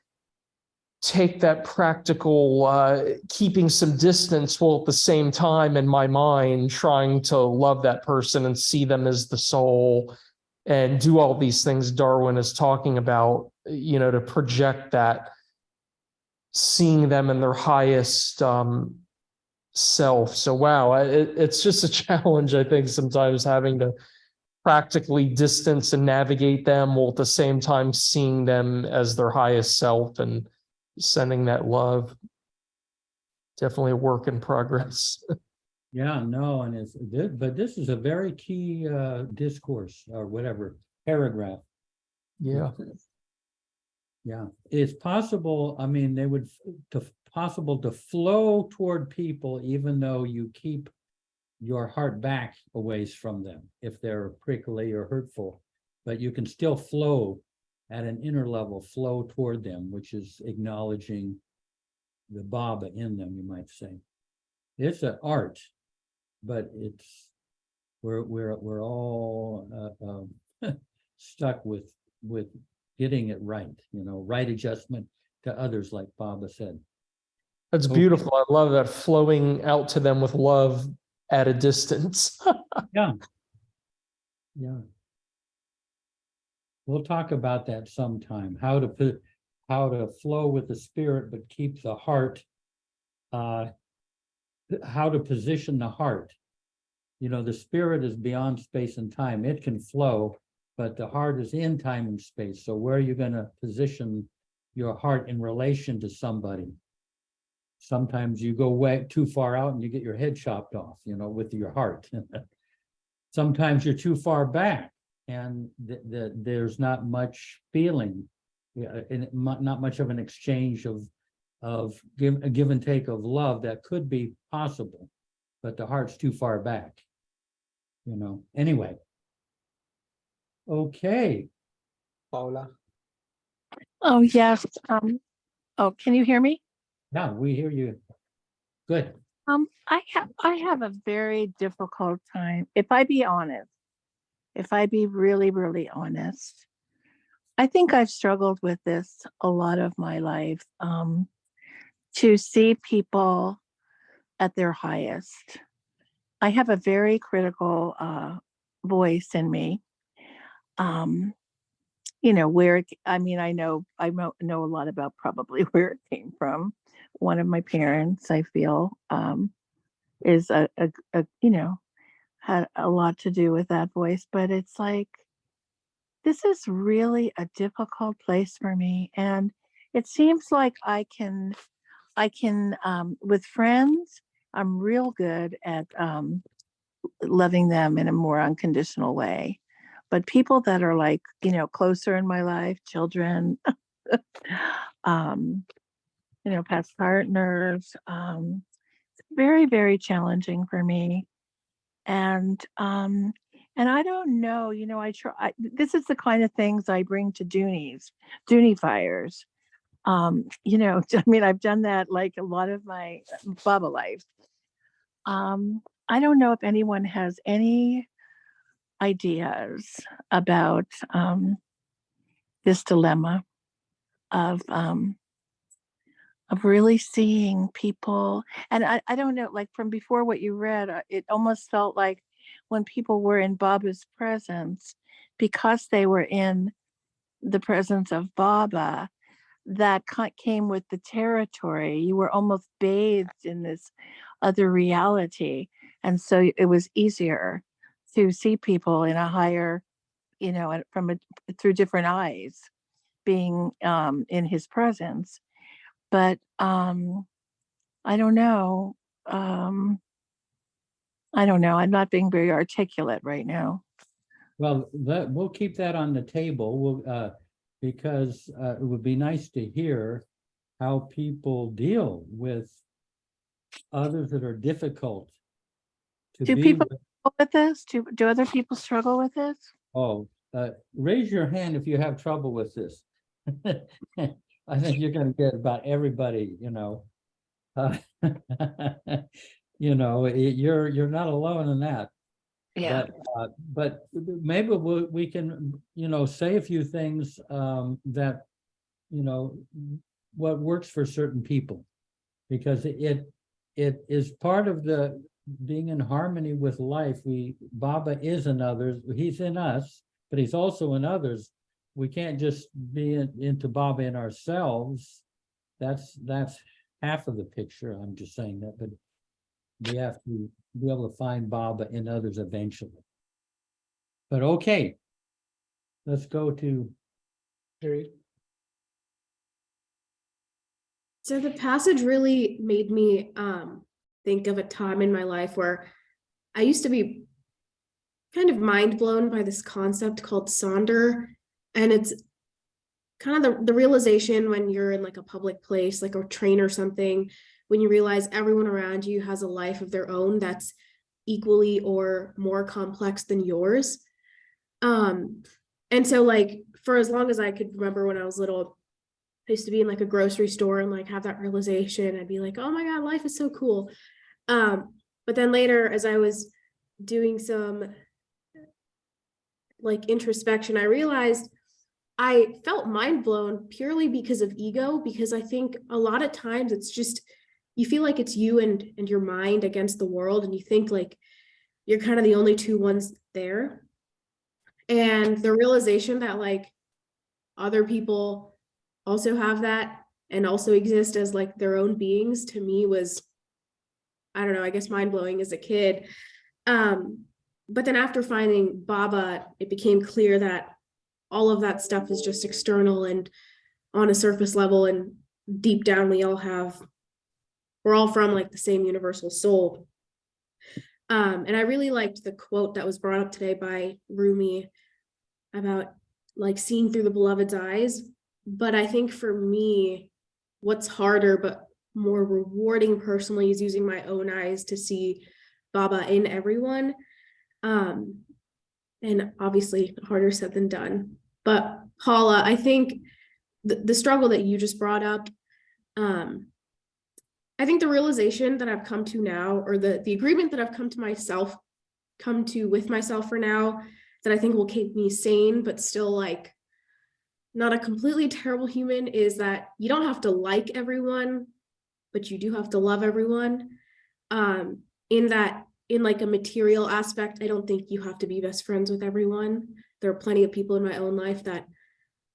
[SPEAKER 13] take that practical, keeping some distance while at the same time in my mind trying to love that person and see them as the soul and do all these things Darwin is talking about, you know, to project that, seeing them in their highest self. So, wow, it's just a challenge, I think, sometimes having to practically distance and navigate them while at the same time seeing them as their highest self and sending that love. Definitely a work in progress.
[SPEAKER 1] Yeah, no, and but this is a very key discourse or whatever paragraph.
[SPEAKER 13] Yeah.
[SPEAKER 1] Yeah, it's possible. I mean, possible to flow toward people even though you keep your heart back a ways from them if they're prickly or hurtful, but you can still flow at an inner level, flow toward them, which is acknowledging the Baba in them, you might say. It's an art, but we're all stuck with getting it right, you know, right adjustment to others, like Baba said.
[SPEAKER 13] That's beautiful. I love that, flowing out to them with love at a distance.
[SPEAKER 1] Yeah. We'll talk about that sometime, how to flow with the spirit but keep the heart, how to position the heart. You know, the spirit is beyond space and time. It can flow, but the heart is in time and space. So where are you going to position your heart in relation to somebody? Sometimes you go way too far out and you get your head chopped off, you know, with your heart. Sometimes you're too far back and there's not much feeling, and not much of an exchange of a give and take of love that could be possible, but the heart's too far back, you know. Anyway. Okay.
[SPEAKER 3] Paula.
[SPEAKER 12] Oh, yes. Oh, can you hear me?
[SPEAKER 1] Yeah, we hear you. Good.
[SPEAKER 12] I have a very difficult time. If I be really, really honest, I think I've struggled with this a lot of my life, to see people at their highest. I have a very critical voice in me. You know, I know a lot about probably where it came from. One of my parents, I feel, is you know, had a lot to do with that voice. But it's like, this is really a difficult place for me. And it seems like I can, with friends, I'm real good at loving them in a more unconditional way. But people that are like, you know, closer in my life, children, you know, past partners, it's very, very challenging for me. And I don't know, you know, this is the kind of things I bring to Dooney fires. You know, I mean, I've done that like a lot of my Baba life. I don't know if anyone has any ideas about this dilemma of really seeing people. And I don't know, like from before what you read, it almost felt like when people were in Baba's presence, because they were in the presence of Baba, that came with the territory. You were almost bathed in this other reality. And so it was easier to see people in a higher, you know, through different eyes, being in his presence. But I don't know. I don't know. I'm not being very articulate right now.
[SPEAKER 1] Well, we'll keep that on the table. We'll because it would be nice to hear how people deal with others that are difficult to
[SPEAKER 12] Do
[SPEAKER 1] be
[SPEAKER 12] people
[SPEAKER 1] with.
[SPEAKER 12] struggle with this? Do other people struggle with this?
[SPEAKER 1] Oh, raise your hand if you have trouble with this. I think you're going to get about everybody, you know. You know, you're not alone in that.
[SPEAKER 12] Yeah.
[SPEAKER 1] But maybe we can, you know, say a few things that, you know, what works for certain people, because it is part of the being in harmony with life. Baba is in others, he's in us, but he's also in others. We can't just be into Baba in ourselves. That's half of the picture. I'm just saying that, but we have to be able to find Baba in others eventually. But okay, let's go to Harry.
[SPEAKER 14] So the passage really made me think of a time in my life where I used to be kind of mind blown by this concept called Sonder. And it's kind of the realization when you're in like a public place, like a train or something, when you realize everyone around you has a life of their own that's equally or more complex than yours. And so like for as long as I could remember when I was little, I used to be in like a grocery store and like have that realization. I'd be like, oh my God, life is so cool. But then later, as I was doing some like introspection, I realized I felt mind blown purely because of ego, because I think a lot of times it's just, you feel like it's you and your mind against the world. And you think like you're kind of the only two ones there. And the realization that like other people also have that and also exist as like their own beings, to me was, I don't know, I guess mind blowing as a kid. But then after finding Baba, it became clear that all of that stuff is just external and on a surface level, and deep down we're all from like the same universal soul. And I really liked the quote that was brought up today by Rumi about like seeing through the beloved's eyes. But I think for me, what's harder but more rewarding personally is using my own eyes to see Baba in everyone. And obviously harder said than done. But Paula, I think the struggle that you just brought up, I think the realization that I've come to now, or the agreement that I've come to with myself for now, that I think will keep me sane, but still like not a completely terrible human, is that you don't have to like everyone, but you do have to love everyone. In like a material aspect, I don't think you have to be best friends with everyone. There are plenty of people in my own life that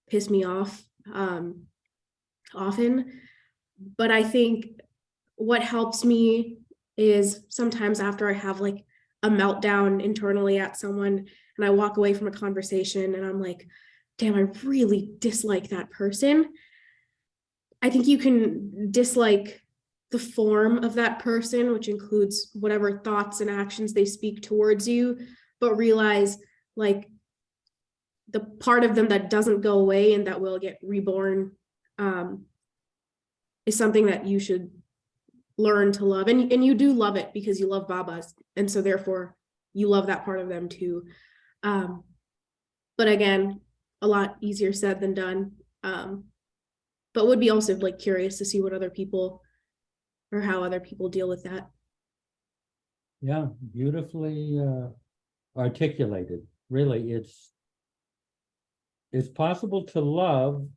[SPEAKER 14] piss me off often. But I think what helps me is sometimes after I have like a meltdown internally at someone and I walk away from a conversation and I'm like, damn, I really dislike that person. I think you can dislike the form of that person, which includes whatever thoughts and actions they speak towards you, but realize like the part of them that doesn't go away and that will get reborn is something that you should learn to love. And you do love it because you love Babas. And so therefore you love that part of them too. But again, a lot easier said than done. But would be also like curious to see what other people or how other people deal with that.
[SPEAKER 1] Yeah, beautifully articulated. Really, it's possible to love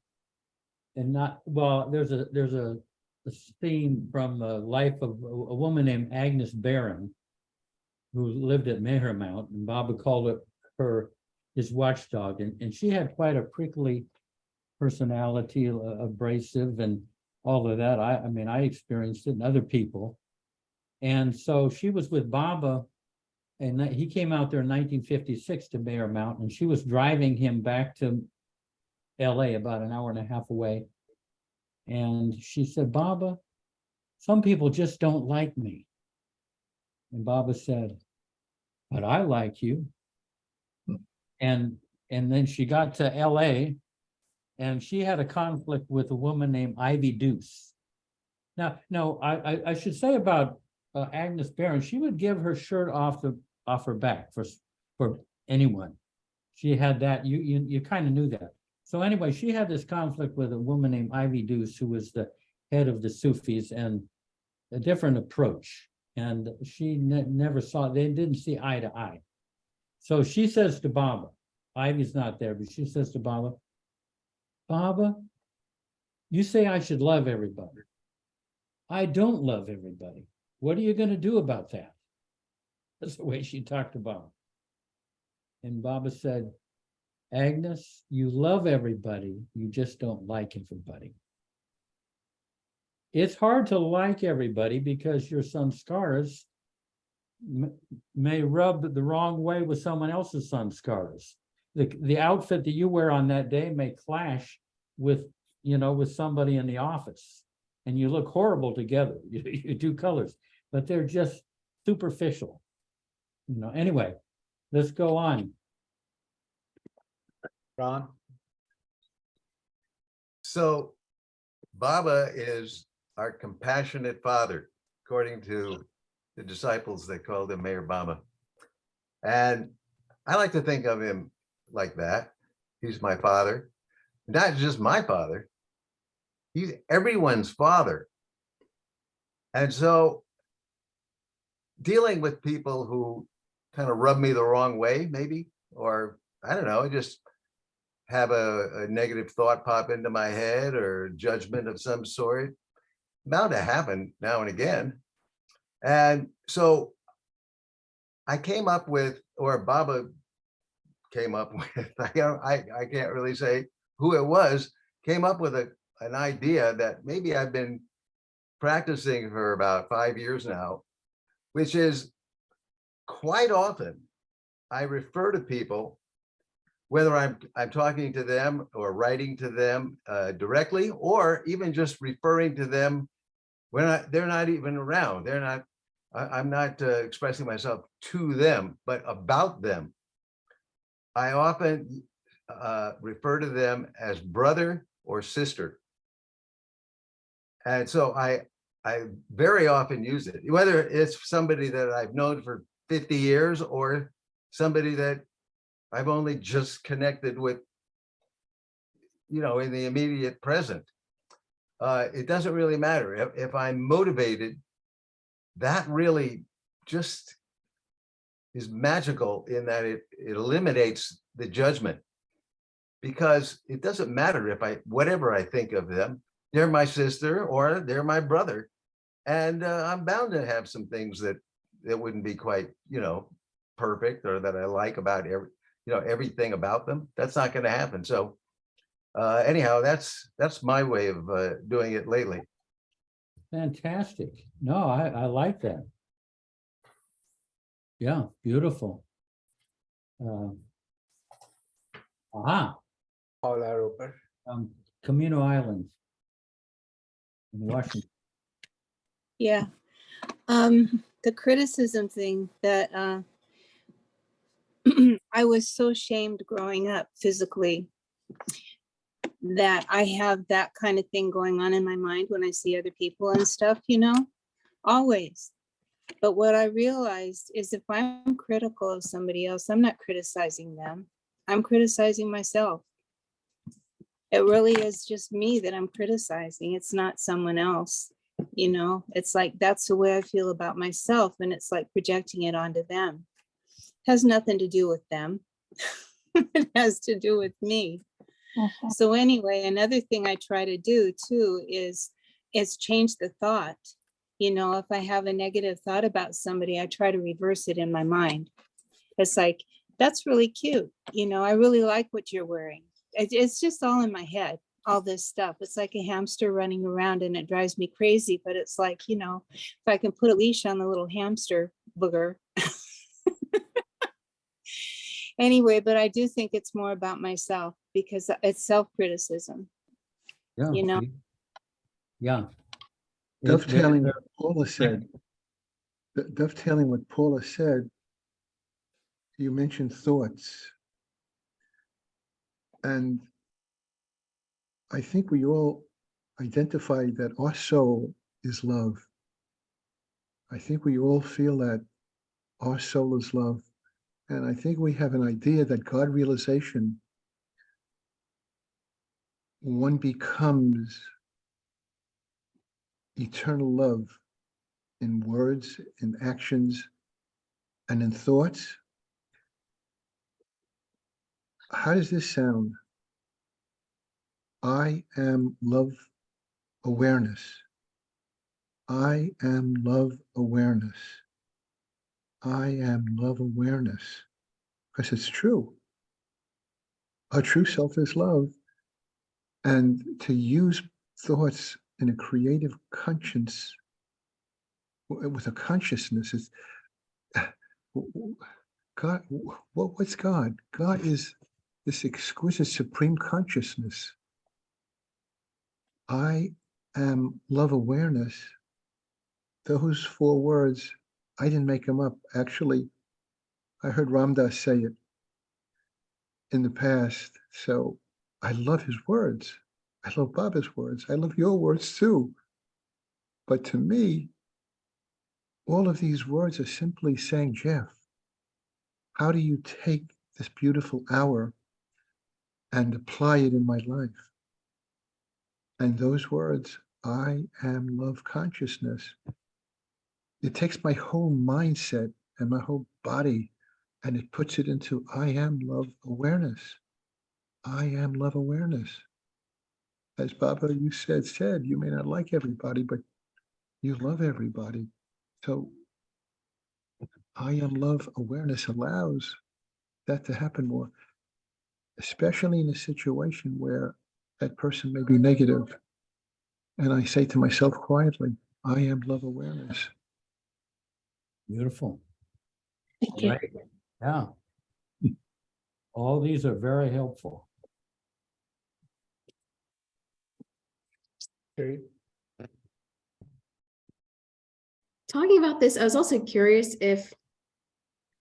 [SPEAKER 1] and not, well, there's a theme from the life of a woman named Agnes Barron, who lived at Mehrmount, and Baba called it his watchdog, and she had quite a prickly personality, abrasive and all of that. I mean, I experienced it and other people. And so she was with Baba, and he came out there in 1956 to Mehrmount, and she was driving him back to LA about an hour and a half away. And she said, Baba, some people just don't like me. And Baba said, but I like you. And then she got to LA, and she had a conflict with a woman named Ivy Deuce. Now, no, I should say about Agnes Barron, she would give her shirt off her back for anyone. She had that, you kind of knew that. So anyway, she had this conflict with a woman named Ivy Deuce, who was the head of the Sufis, and a different approach. And she never saw, they didn't see eye to eye. So she says to Baba, Ivy's not there, but she says to Baba, Baba, you say I should love everybody. I don't love everybody. What are you going to do about that? That's the way she talked to Baba. And Baba said, Agnes, you love everybody, you just don't like everybody. It's hard to like everybody because your sanskaras may rub the wrong way with someone else's sanskaras. The outfit that you wear on that day may clash with somebody in the office, and you look horrible together. You do colors, but they're just superficial. Anyway, let's go on.
[SPEAKER 11] Ron? So Baba is our compassionate father, according to the disciples that called him Mayor Baba. And I like to think of him like that. He's my father, not just my father. He's everyone's father. And so dealing with people who kind of rub me the wrong way, maybe, or I don't know, just have a negative thought pop into my head or judgment of some sort, bound to happen now and again. And so I came up with, or Baba came up with, I can't really say who it was, came up with an idea that maybe I've been practicing for about 5 years now, which is quite often I refer to people, whether I'm talking to them or writing to them directly, or even just referring to them when they're not even around. I'm not expressing myself to them, but about them. I often refer to them as brother or sister. And so I very often use it, whether it's somebody that I've known for 50 years or somebody that I've only just connected with, in the immediate present. It doesn't really matter. If I'm motivated, that really just is magical in that it eliminates the judgment, because it doesn't matter if whatever I think of them, they're my sister or they're my brother. And I'm bound to have some things that wouldn't be quite, perfect, or that I like about everything about them. That's not going to happen. So anyhow, that's my way of doing it lately.
[SPEAKER 1] Fantastic. No, I like that. Yeah, beautiful. Aha,
[SPEAKER 3] Paula Roper.
[SPEAKER 1] Camino Islands in Washington.
[SPEAKER 12] Yeah. The criticism thing that I was so shamed growing up physically that I have that kind of thing going on in my mind when I see other people and stuff, you know, always. But what I realized is if I'm critical of somebody else, I'm not criticizing them. I'm criticizing myself. It really is just me that I'm criticizing. It's not someone else. You know, it's like that's the way I feel about myself, and it's like projecting it onto them. Has nothing to do with them. It has to do with me. So anyway, another thing I try to do too is change the thought. You know, if I have a negative thought about somebody, I try to reverse it in my mind. It's like, that's really cute. You know, I really like what you're wearing. It's just all in my head, all this stuff. It's like a hamster running around and it drives me crazy. But it's like, you know, if I can put a leash on the little hamster booger. Anyway, but I do think it's more about myself because it's self-criticism.
[SPEAKER 1] Yeah.
[SPEAKER 12] You know?
[SPEAKER 1] See? Yeah.
[SPEAKER 9] Dovetailing what Paula said, dovetailing what Paula said, you mentioned thoughts. And I think we all identify that our soul is love. I think we all feel that our soul is love. And I think we have an idea that God realization, one becomes eternal love in words, in actions, and in thoughts. How does this sound? I am love awareness. I am love awareness. I am love awareness. Because it's true. Our true self is love. And to use thoughts in a creative conscience, with a consciousness, is God. What's God? God is this exquisite supreme consciousness. I am love awareness. Those 4 words, I didn't make them up. Actually, I heard Ramdas say it in the past. So I love his words. I love Baba's words. I love your words too. But to me, all of these words are simply saying, Jeff, how do you take this beautiful hour and apply it in my life? And those words, I am love consciousness. It takes my whole mindset and my whole body and it puts it into I am love awareness. I am love awareness. As Baba, you said, you may not like everybody, but you love everybody. So I am love awareness allows that to happen more, especially in a situation where that person may be negative. And I say to myself quietly, I am love awareness.
[SPEAKER 1] Beautiful.
[SPEAKER 12] Thank you.
[SPEAKER 1] Right. Yeah. All these are very helpful.
[SPEAKER 14] Talking about this, I was also curious if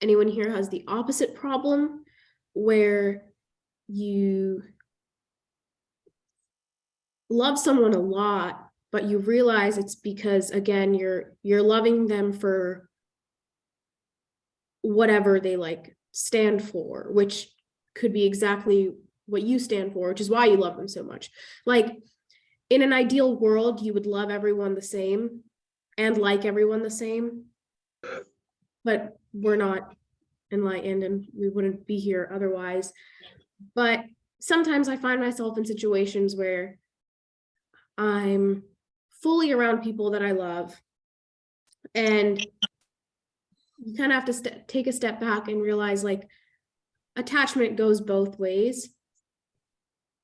[SPEAKER 14] anyone here has the opposite problem where you love someone a lot, but you realize it's because, again, you're loving them for whatever they like stand for, which could be exactly what you stand for, which is why you love them so much. Like in an ideal world, you would love everyone the same and like everyone the same, but we're not enlightened and we wouldn't be here otherwise. But sometimes I find myself in situations where I'm fully around people that I love, and you kind of have to take a step back and realize like attachment goes both ways.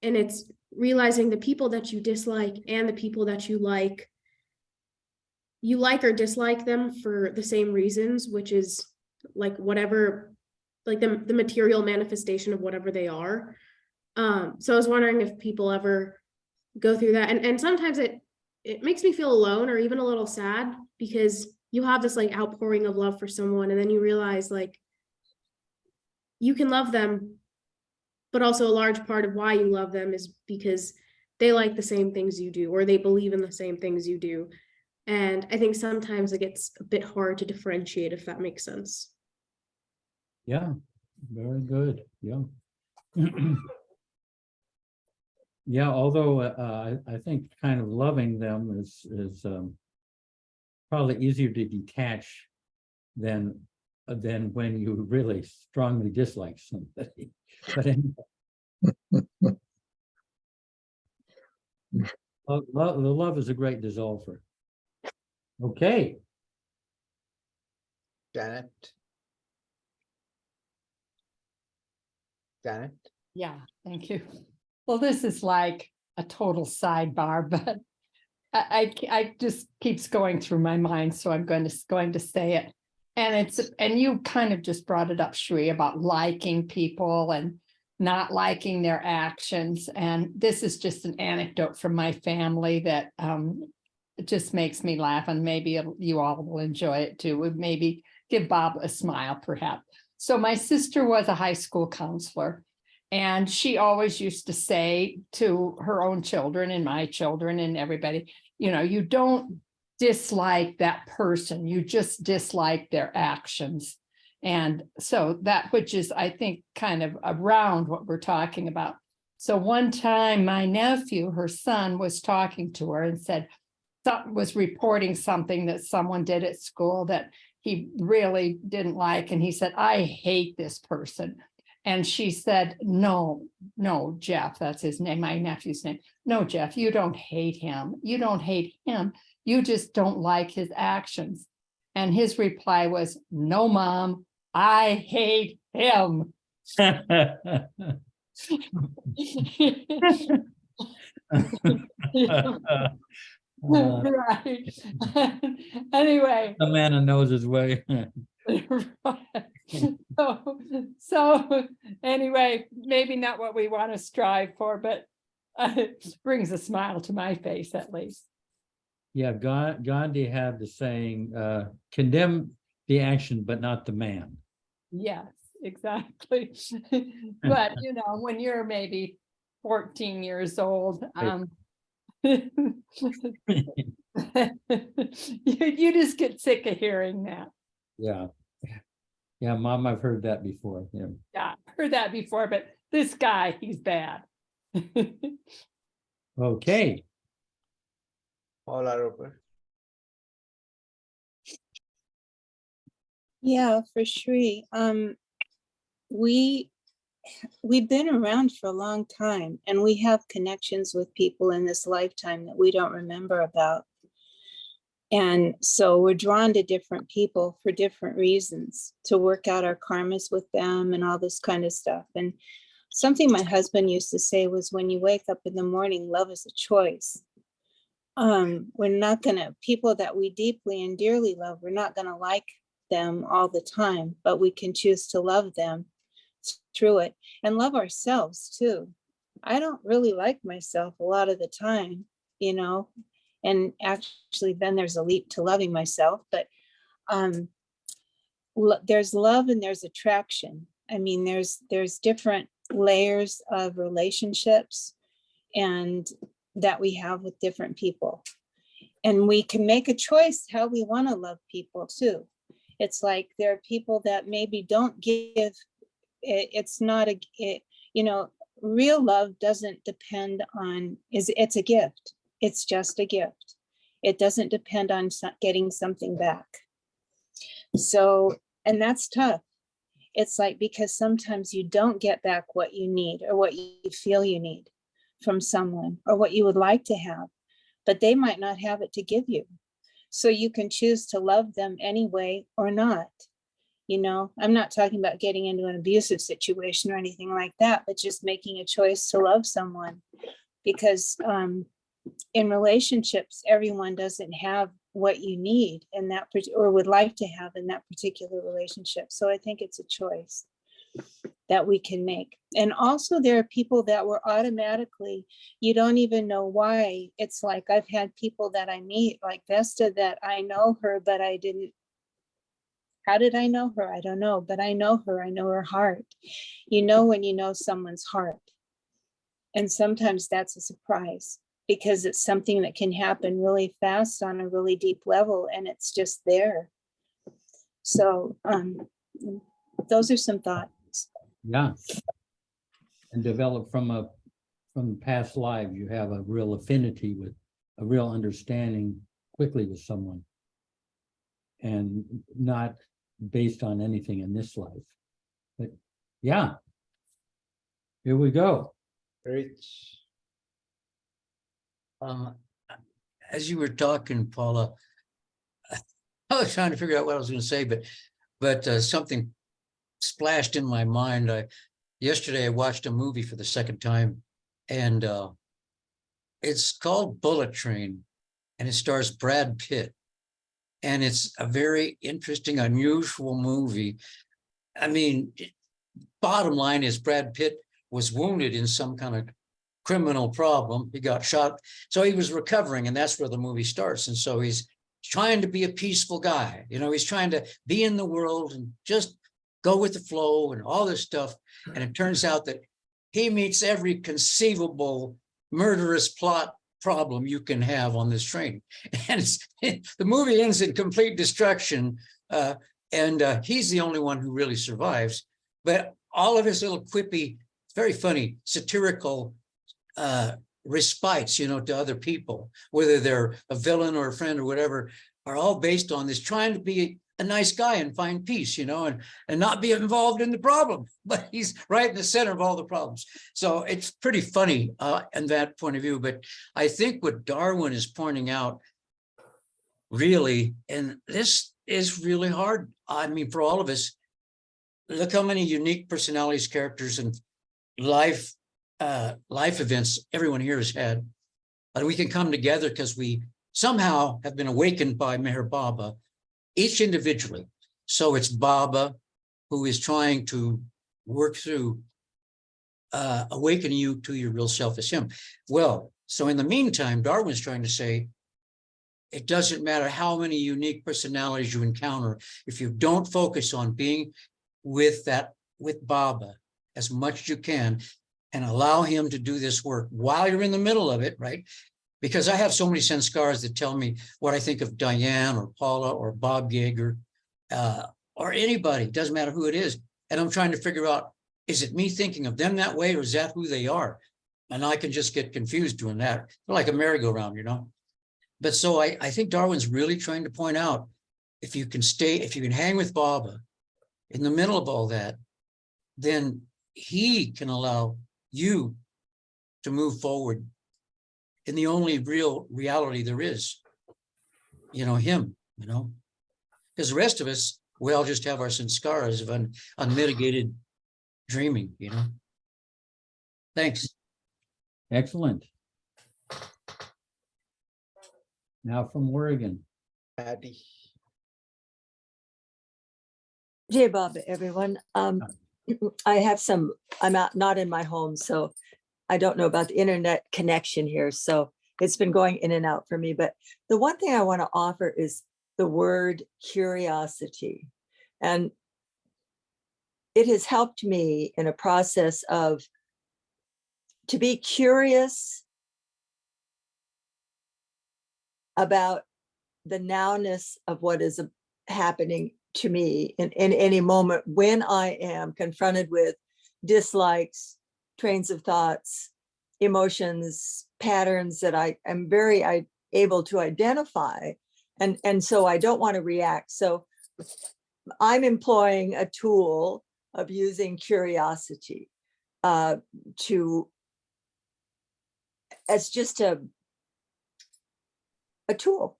[SPEAKER 14] And it's realizing the people that you dislike and the people that you like or dislike them for the same reasons, which is like whatever, like the material manifestation of whatever they are. So I was wondering if people ever go through that. And sometimes it makes me feel alone or even a little sad, because you have this like outpouring of love for someone, and then you realize like you can love them, but also a large part of why you love them is because they like the same things you do, or they believe in the same things you do. And I think sometimes it gets a bit hard to differentiate, if that makes sense.
[SPEAKER 1] Yeah, very good. Yeah. Yeah, although I think kind of loving them is probably easier to detach than when you really strongly dislike somebody. But anyway. The love is a great dissolver. Okay.
[SPEAKER 3] Janet. Janet.
[SPEAKER 15] Yeah, thank you. Well, this is like a total sidebar, but I just keeps going through my mind, so I'm going to say it. And you kind of just brought it up, Shri, about liking people and not liking their actions. And this is just an anecdote from my family that it just makes me laugh, and maybe you all will enjoy it too. Would maybe give Bob a smile, perhaps. So my sister was a high school counselor, and she always used to say to her own children and my children and everybody, you know, you don't dislike that person, you just dislike their actions. And so that, which is, I think, kind of around what we're talking about. So one time my nephew, her son, was talking to her and said, was reporting something that someone did at school that he really didn't like. And he said, I hate this person. And she said, no, Jeff, that's his name, my nephew's name. No, Jeff, you don't hate him. You don't hate him. You just don't like his actions. And his reply was, no, Mom, I hate him. Right. Anyway.
[SPEAKER 1] The man who knows his way.
[SPEAKER 15] So anyway, maybe not what we want to strive for, but it brings a smile to my face at least.
[SPEAKER 1] Yeah, Gandhi had the saying, condemn the action, but not the man.
[SPEAKER 15] Yes, exactly. But you know, when you're maybe 14 years old, you just get sick of hearing that.
[SPEAKER 1] Yeah. Yeah, Mom, I've heard that before. Yeah.
[SPEAKER 15] Yeah, heard that before, but this guy, he's bad.
[SPEAKER 1] Okay.
[SPEAKER 3] Paula Roper.
[SPEAKER 16] Yeah, for Shri. We've been around for a long time, and we have connections with people in this lifetime that we don't remember about. And so we're drawn to different people for different reasons, to work out our karmas with them and all this kind of stuff. And something my husband used to say was, when you wake up in the morning, love is a choice. We're not gonna, people that we deeply and dearly love, we're not gonna like them all the time, but we can choose to love them through it and love ourselves too. I don't really like myself a lot of the time, you know, and actually then there's a leap to loving myself, but there's love and there's attraction. I mean, there's different layers of relationships and that we have with different people. And we can make a choice how we want to love people too. It's like there are people that maybe don't give, it's not you know, real love doesn't depend on, it's a gift. It's just a gift. It doesn't depend on getting something back. So, and that's tough. It's like, because sometimes you don't get back what you need or what you feel you need from someone or what you would like to have, but they might not have it to give you. So you can choose to love them anyway or not. You know, I'm not talking about getting into an abusive situation or anything like that, but just making a choice to love someone. Because in relationships, everyone doesn't have what you need in that or would like to have in that particular relationship. So I think it's a choice that we can make. And also there are people that were automatically, you don't even know why. It's like I've had people that I meet, like Vesta, that I know her, but I didn't. How did I know her? I don't know, but I know her. I know her heart. You know when you know someone's heart. And sometimes that's a surprise because it's something that can happen really fast on a really deep level, and it's just there. So those are some thoughts.
[SPEAKER 1] Yeah. And develop from past lives, you have a real affinity with, a real understanding quickly with someone, and not based on anything in this life. But yeah, here we go.
[SPEAKER 17] Great. As you were talking, Paula, I was trying to figure out what I was going to say, but something splashed in my mind. Yesterday I watched a movie for the second time, and it's called Bullet Train, and it stars Brad Pitt, and it's a very interesting, unusual movie. I mean, bottom line is Brad Pitt was wounded in some kind of criminal problem. He got shot, so he was recovering, and that's where the movie starts. And so he's trying to be a peaceful guy. You know, he's trying to be in the world and just go with the flow and all this stuff. And it turns out that he meets every conceivable murderous plot problem you can have on this train. And the movie ends in complete destruction. And he's the only one who really survives. But all of his little quippy, very funny, satirical respites, you know, to other people, whether they're a villain or a friend or whatever, are all based on this trying to be a nice guy and find peace, you know, and not be involved in the problem. But he's right in the center of all the problems. So it's pretty funny in that point of view. But I think what Darwin is pointing out really, and this is really hard, I mean, for all of us, look how many unique personalities, characters, and life events everyone here has had. But we can come together because we somehow have been awakened by Meher Baba, each individually. So it's Baba who is trying to work through awakening you to your real self as him. Well, so in the meantime, Darwin's trying to say, it doesn't matter how many unique personalities you encounter, if you don't focus on being with Baba as much as you can, and allow him to do this work while you're in the middle of it, right? Because I have so many sanskars that tell me what I think of Diane or Paula or Bob Yeager or anybody, doesn't matter who it is. And I'm trying to figure out, is it me thinking of them that way, or is that who they are? And I can just get confused doing that. They're like a merry-go-round, you know? But so I think Darwin's really trying to point out, if you can hang with Baba in the middle of all that, then he can allow you to move forward in the only real reality there is, you know, him, you know, because the rest of us, we all just have our sanskaras of unmitigated dreaming, you know. Thanks.
[SPEAKER 1] Excellent. Now from Oregon.
[SPEAKER 17] Patty.
[SPEAKER 18] Jai Baba, everyone. I have some, I'm not in my home, so I don't know about the internet connection here. So it's been going in and out for me. But the one thing I want to offer is the word curiosity. And it has helped me in a process of to be curious about the nowness of what is happening to me in any moment when I am confronted with dislikes, trains of thoughts, emotions, patterns that I am very able to identify. And so I don't want to react. So I'm employing a tool of using curiosity as just a tool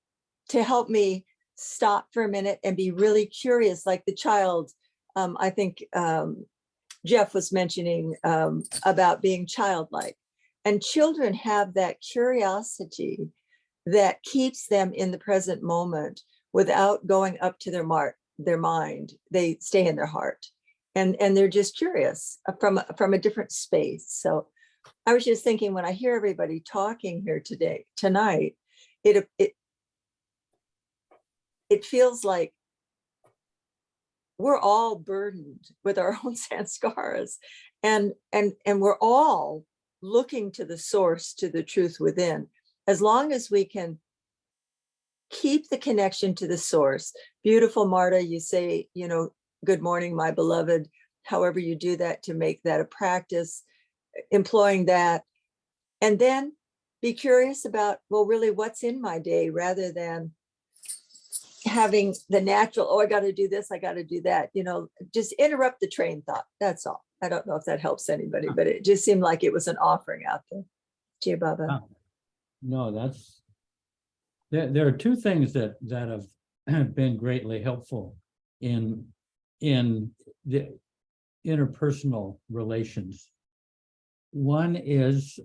[SPEAKER 18] to help me stop for a minute and be really curious, like the child. I think Jeff was mentioning about being childlike, and children have that curiosity that keeps them in the present moment without going up to their mind. They stay in their heart, and they're just curious from a different space. So I was just thinking, when I hear everybody talking here tonight, it feels like we're all burdened with our own sanskaras, and we're all looking to the source, to the truth within. As long as we can keep the connection to the source. Beautiful, Marta, you say, good morning, my beloved, however you do that, to make that a practice, employing that, and then be curious about, well, really what's in my day, rather than having the natural, oh, I got to do this, I got to do that, just interrupt the train thought. That's all. I don't know if that helps anybody, but it just seemed like it was an offering out there. Jai Baba.
[SPEAKER 1] No, there are two things that have been greatly helpful in the interpersonal relations. One is,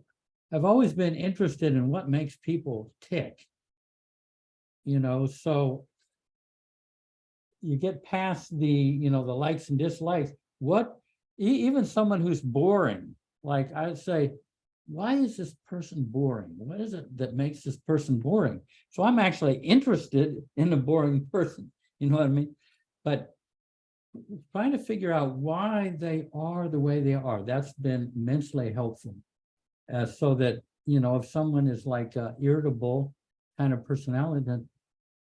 [SPEAKER 1] I've always been interested in what makes people tick. So you get past the likes and dislikes. Even someone who's boring, like I'd say, why is this person boring? What is it that makes this person boring? So I'm actually interested in a boring person, you know what I mean? But trying to figure out why they are the way they are, that's been immensely helpful. So that, if someone is like an irritable kind of personality, then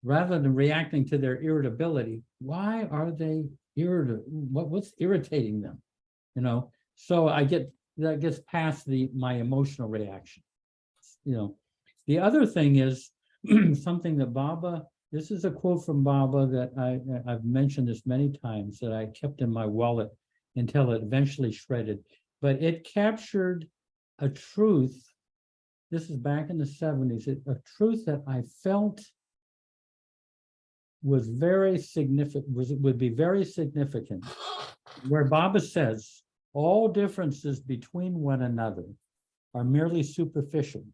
[SPEAKER 1] rather than reacting to their irritability, why are they irritable? What's irritating them? So that gets past my emotional reaction. The other thing is something that Baba, this is a quote from Baba that I've mentioned this many times, that I kept in my wallet until it eventually shredded, but it captured a truth. This is back in the 70s, a truth that I felt was very significant, would be very significant, where Baba says, all differences between one another are merely superficial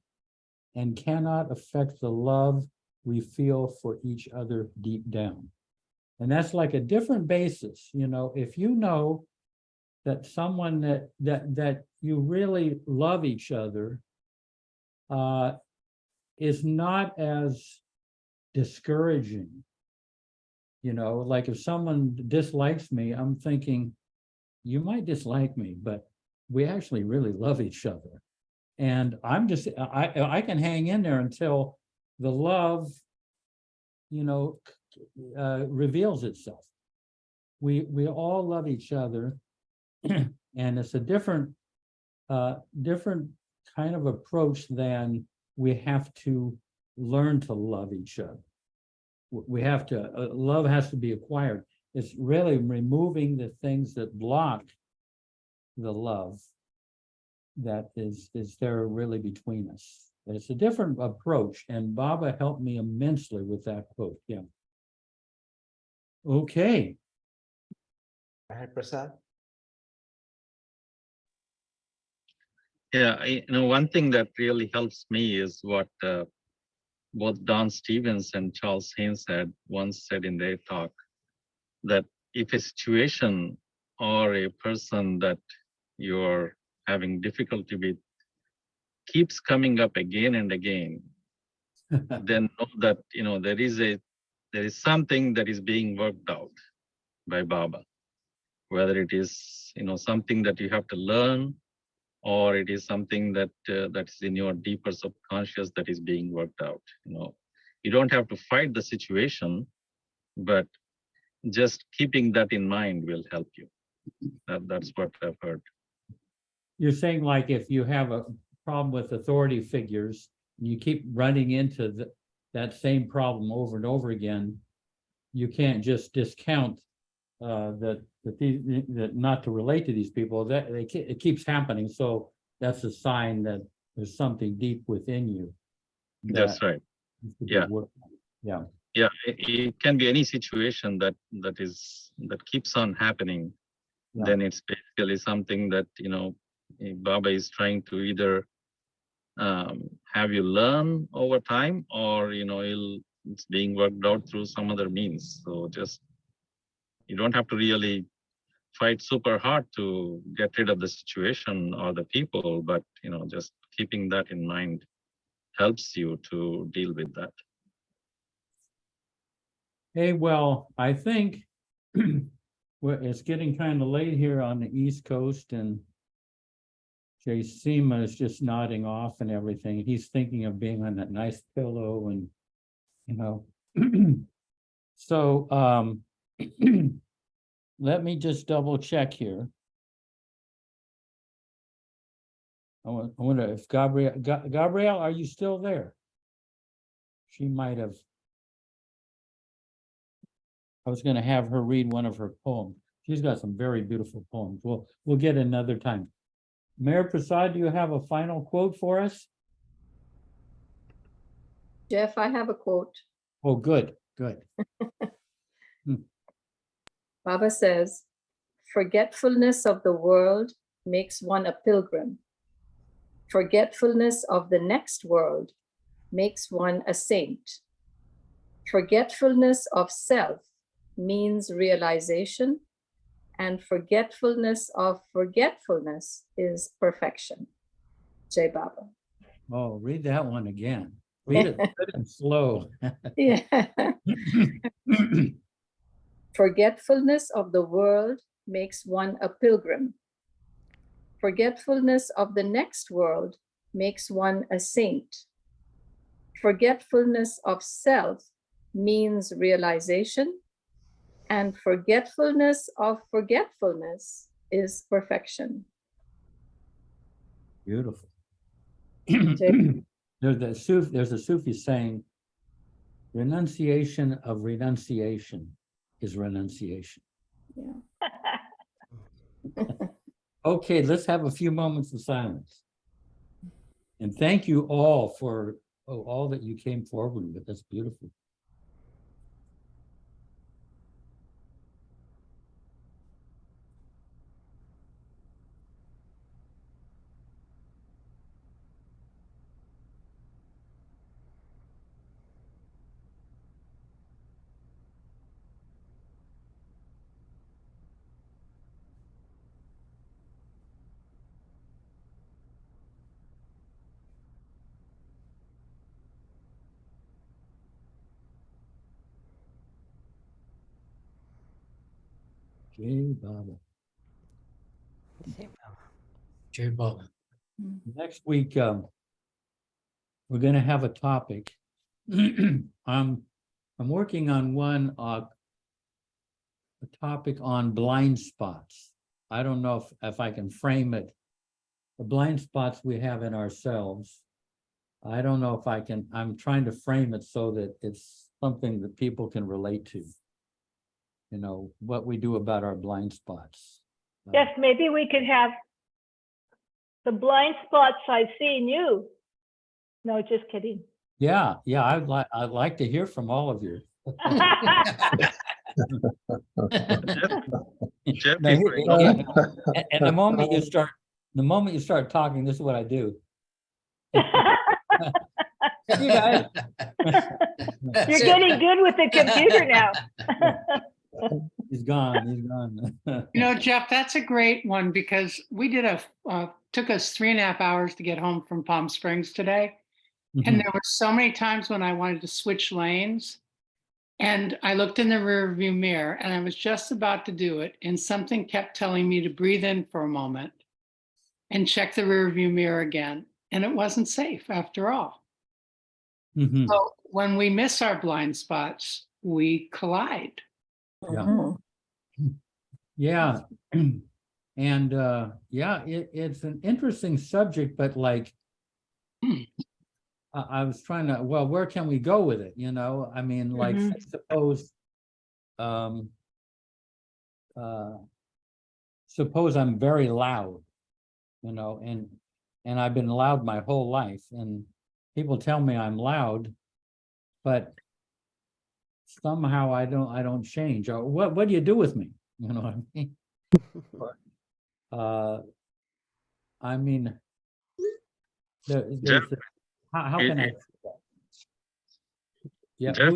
[SPEAKER 1] and cannot affect the love we feel for each other deep down. And that's like a different basis. If you know that someone that you really love each other is not as discouraging. Like if someone dislikes me, I'm thinking, you might dislike me, but we actually really love each other. And I can hang in there until the love, reveals itself. We all love each other, and it's a different kind of approach than we have to learn to love each other. We have to, love has to be acquired. It's really removing the things that block the love that is there really between us. It's a different approach, and Baba helped me immensely with that quote. Yeah. Okay.
[SPEAKER 10] Prasad.
[SPEAKER 2] Yeah, one thing that really helps me is what both Don Stevens and Charles Haynes had once said in their talk, that if a situation or a person that you're having difficulty with keeps coming up again and again, then know that there is something that is being worked out by Baba, whether it is something that you have to learn, or it is something that that is in your deeper subconscious that is being worked out. You don't have to fight the situation, but just keeping that in mind will help you. That's what I've heard.
[SPEAKER 1] You're saying, like, if you have a problem with authority figures, and you keep running into that same problem over and over again, you can't just discount that not to relate to these people. That it keeps happening. So that's a sign that there's something deep within you.
[SPEAKER 2] That's right. Yeah.
[SPEAKER 1] Yeah.
[SPEAKER 2] Yeah. It can be any situation that keeps on happening. Yeah. Then it's basically something that Baba is trying to either have you learn over time, or it's being worked out through some other means. So just, you don't have to really fight super hard to get rid of the situation or the people, but just keeping that in mind helps you to deal with that.
[SPEAKER 1] Hey, well, I think it's getting kind of late here on the East Coast, and Jay Seema is just nodding off and everything. He's thinking of being on that nice pillow and, so let me just double check here. I wonder if Gabrielle, are you still there? She might have. I was going to have her read one of her poems. She's got some very beautiful poems. We'll get another time. Mayor Prasad, do you have a final quote for us?
[SPEAKER 19] Jeff, I have a quote.
[SPEAKER 1] Oh, good.
[SPEAKER 19] Baba says, "Forgetfulness of the world makes one a pilgrim. Forgetfulness of the next world makes one a saint. Forgetfulness of self means realization, and forgetfulness of forgetfulness is perfection." Jai Baba.
[SPEAKER 1] Oh, read that one again. Read it good and slow.
[SPEAKER 19] Yeah. Forgetfulness of the world makes one a pilgrim. Forgetfulness of the next world makes one a saint. Forgetfulness of self means realization, and forgetfulness of forgetfulness is perfection.
[SPEAKER 1] Beautiful. There's a Sufi saying, renunciation of renunciation is renunciation.
[SPEAKER 19] Yeah.
[SPEAKER 1] Okay, let's have a few moments of silence. And thank you all for all that you came forward with. That's beautiful. Jai Baba.
[SPEAKER 17] Jai Baba.
[SPEAKER 1] Next week, we're going to have a topic. I'm working on one a topic on blind spots. I don't know if I can frame it. The blind spots we have in ourselves. I don't know if I can. I'm trying to frame it so that it's something that people can relate to. What we do about our blind spots.
[SPEAKER 8] Yes, maybe we could have the blind spots I see in you. No, just kidding.
[SPEAKER 1] Yeah, I'd like to hear from all of you. And the moment you start talking, this is what I do. You guys.
[SPEAKER 8] You're getting good with the computer now.
[SPEAKER 1] He's gone.
[SPEAKER 6] Jeff, that's a great one, because we did took us 3.5 hours to get home from Palm Springs today. And there were so many times when I wanted to switch lanes, and I looked in the rear view mirror and I was just about to do it, and something kept telling me to breathe in for a moment and check the rear view mirror again. And it wasn't safe after all. So when we miss our blind spots, we collide.
[SPEAKER 1] Yeah. And it's an interesting subject, but like, I was trying to, where can we go with it? I mean, like, suppose I'm very loud, and I've been loud my whole life, and people tell me I'm loud, but somehow I don't change. Or what do you do with me? You know what I mean? I mean, there's, how can I? say that? Yeah,
[SPEAKER 2] Jeff,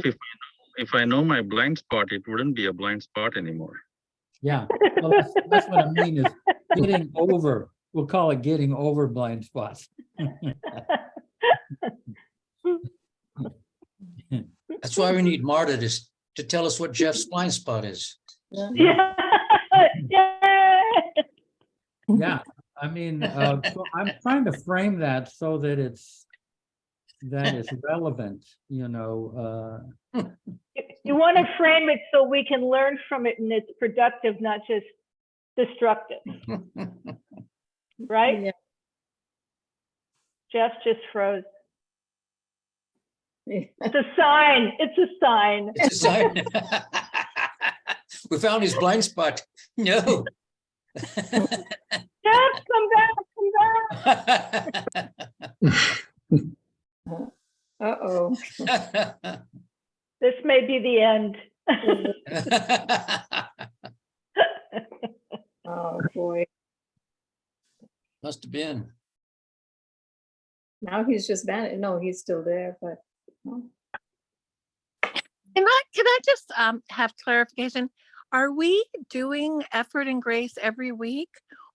[SPEAKER 2] if I know my blind spot, it wouldn't be a blind spot anymore.
[SPEAKER 1] yeah, well, that's what I mean is getting over, we'll call it getting over blind spots.
[SPEAKER 17] That's why we need Marta to tell us what Jeff's blind spot is.
[SPEAKER 8] Yeah.
[SPEAKER 1] Yeah, I mean, so I'm trying to frame that so that it's relevant, you know.
[SPEAKER 8] You want to frame it so we can learn from it and it's productive, not just destructive. Right?
[SPEAKER 19] Yeah.
[SPEAKER 8] Jeff just froze. It's a sign. It's a sign.
[SPEAKER 17] It's a sign. We found his blind spot. No.
[SPEAKER 8] Jeff, come back, come back.
[SPEAKER 19] Uh-oh.
[SPEAKER 8] This may be the end.
[SPEAKER 19] Oh, boy.
[SPEAKER 17] Must have been.
[SPEAKER 19] Now he's just vanished. No, he's still there, but. No.
[SPEAKER 12] Can I just have clarification? Are we doing effort and grace every week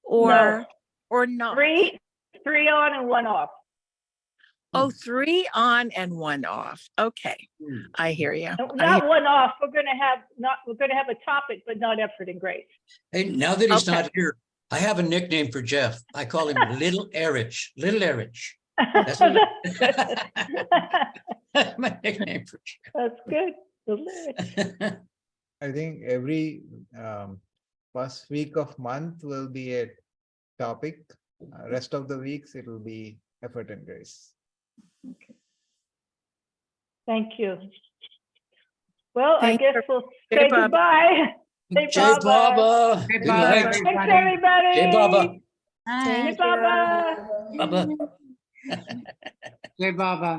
[SPEAKER 12] or not?
[SPEAKER 8] Three on and one off.
[SPEAKER 12] Oh, 3 on and 1 off. Okay, I hear you.
[SPEAKER 8] Not one off. We're gonna have a topic, but not effort and grace.
[SPEAKER 17] Hey, now that he's not here, I have a nickname for Jeff. I call him Little Erich. Little Erich. That's my nickname for Jeff.
[SPEAKER 8] That's good.
[SPEAKER 3] I think every first week of month will be a topic. Rest of the weeks it will be effort and grace.
[SPEAKER 19] Okay.
[SPEAKER 8] Thank you. Well, I
[SPEAKER 12] Thank
[SPEAKER 8] guess
[SPEAKER 12] you.
[SPEAKER 8] we'll
[SPEAKER 12] Jai
[SPEAKER 8] say
[SPEAKER 12] Baba.
[SPEAKER 8] goodbye.
[SPEAKER 17] Jai Baba.
[SPEAKER 6] Jai
[SPEAKER 17] Good
[SPEAKER 6] Baba.
[SPEAKER 17] night.
[SPEAKER 8] Thanks, everybody.
[SPEAKER 17] Jai Baba.
[SPEAKER 8] Jai Baba.
[SPEAKER 17] Baba.
[SPEAKER 6] Jai Baba.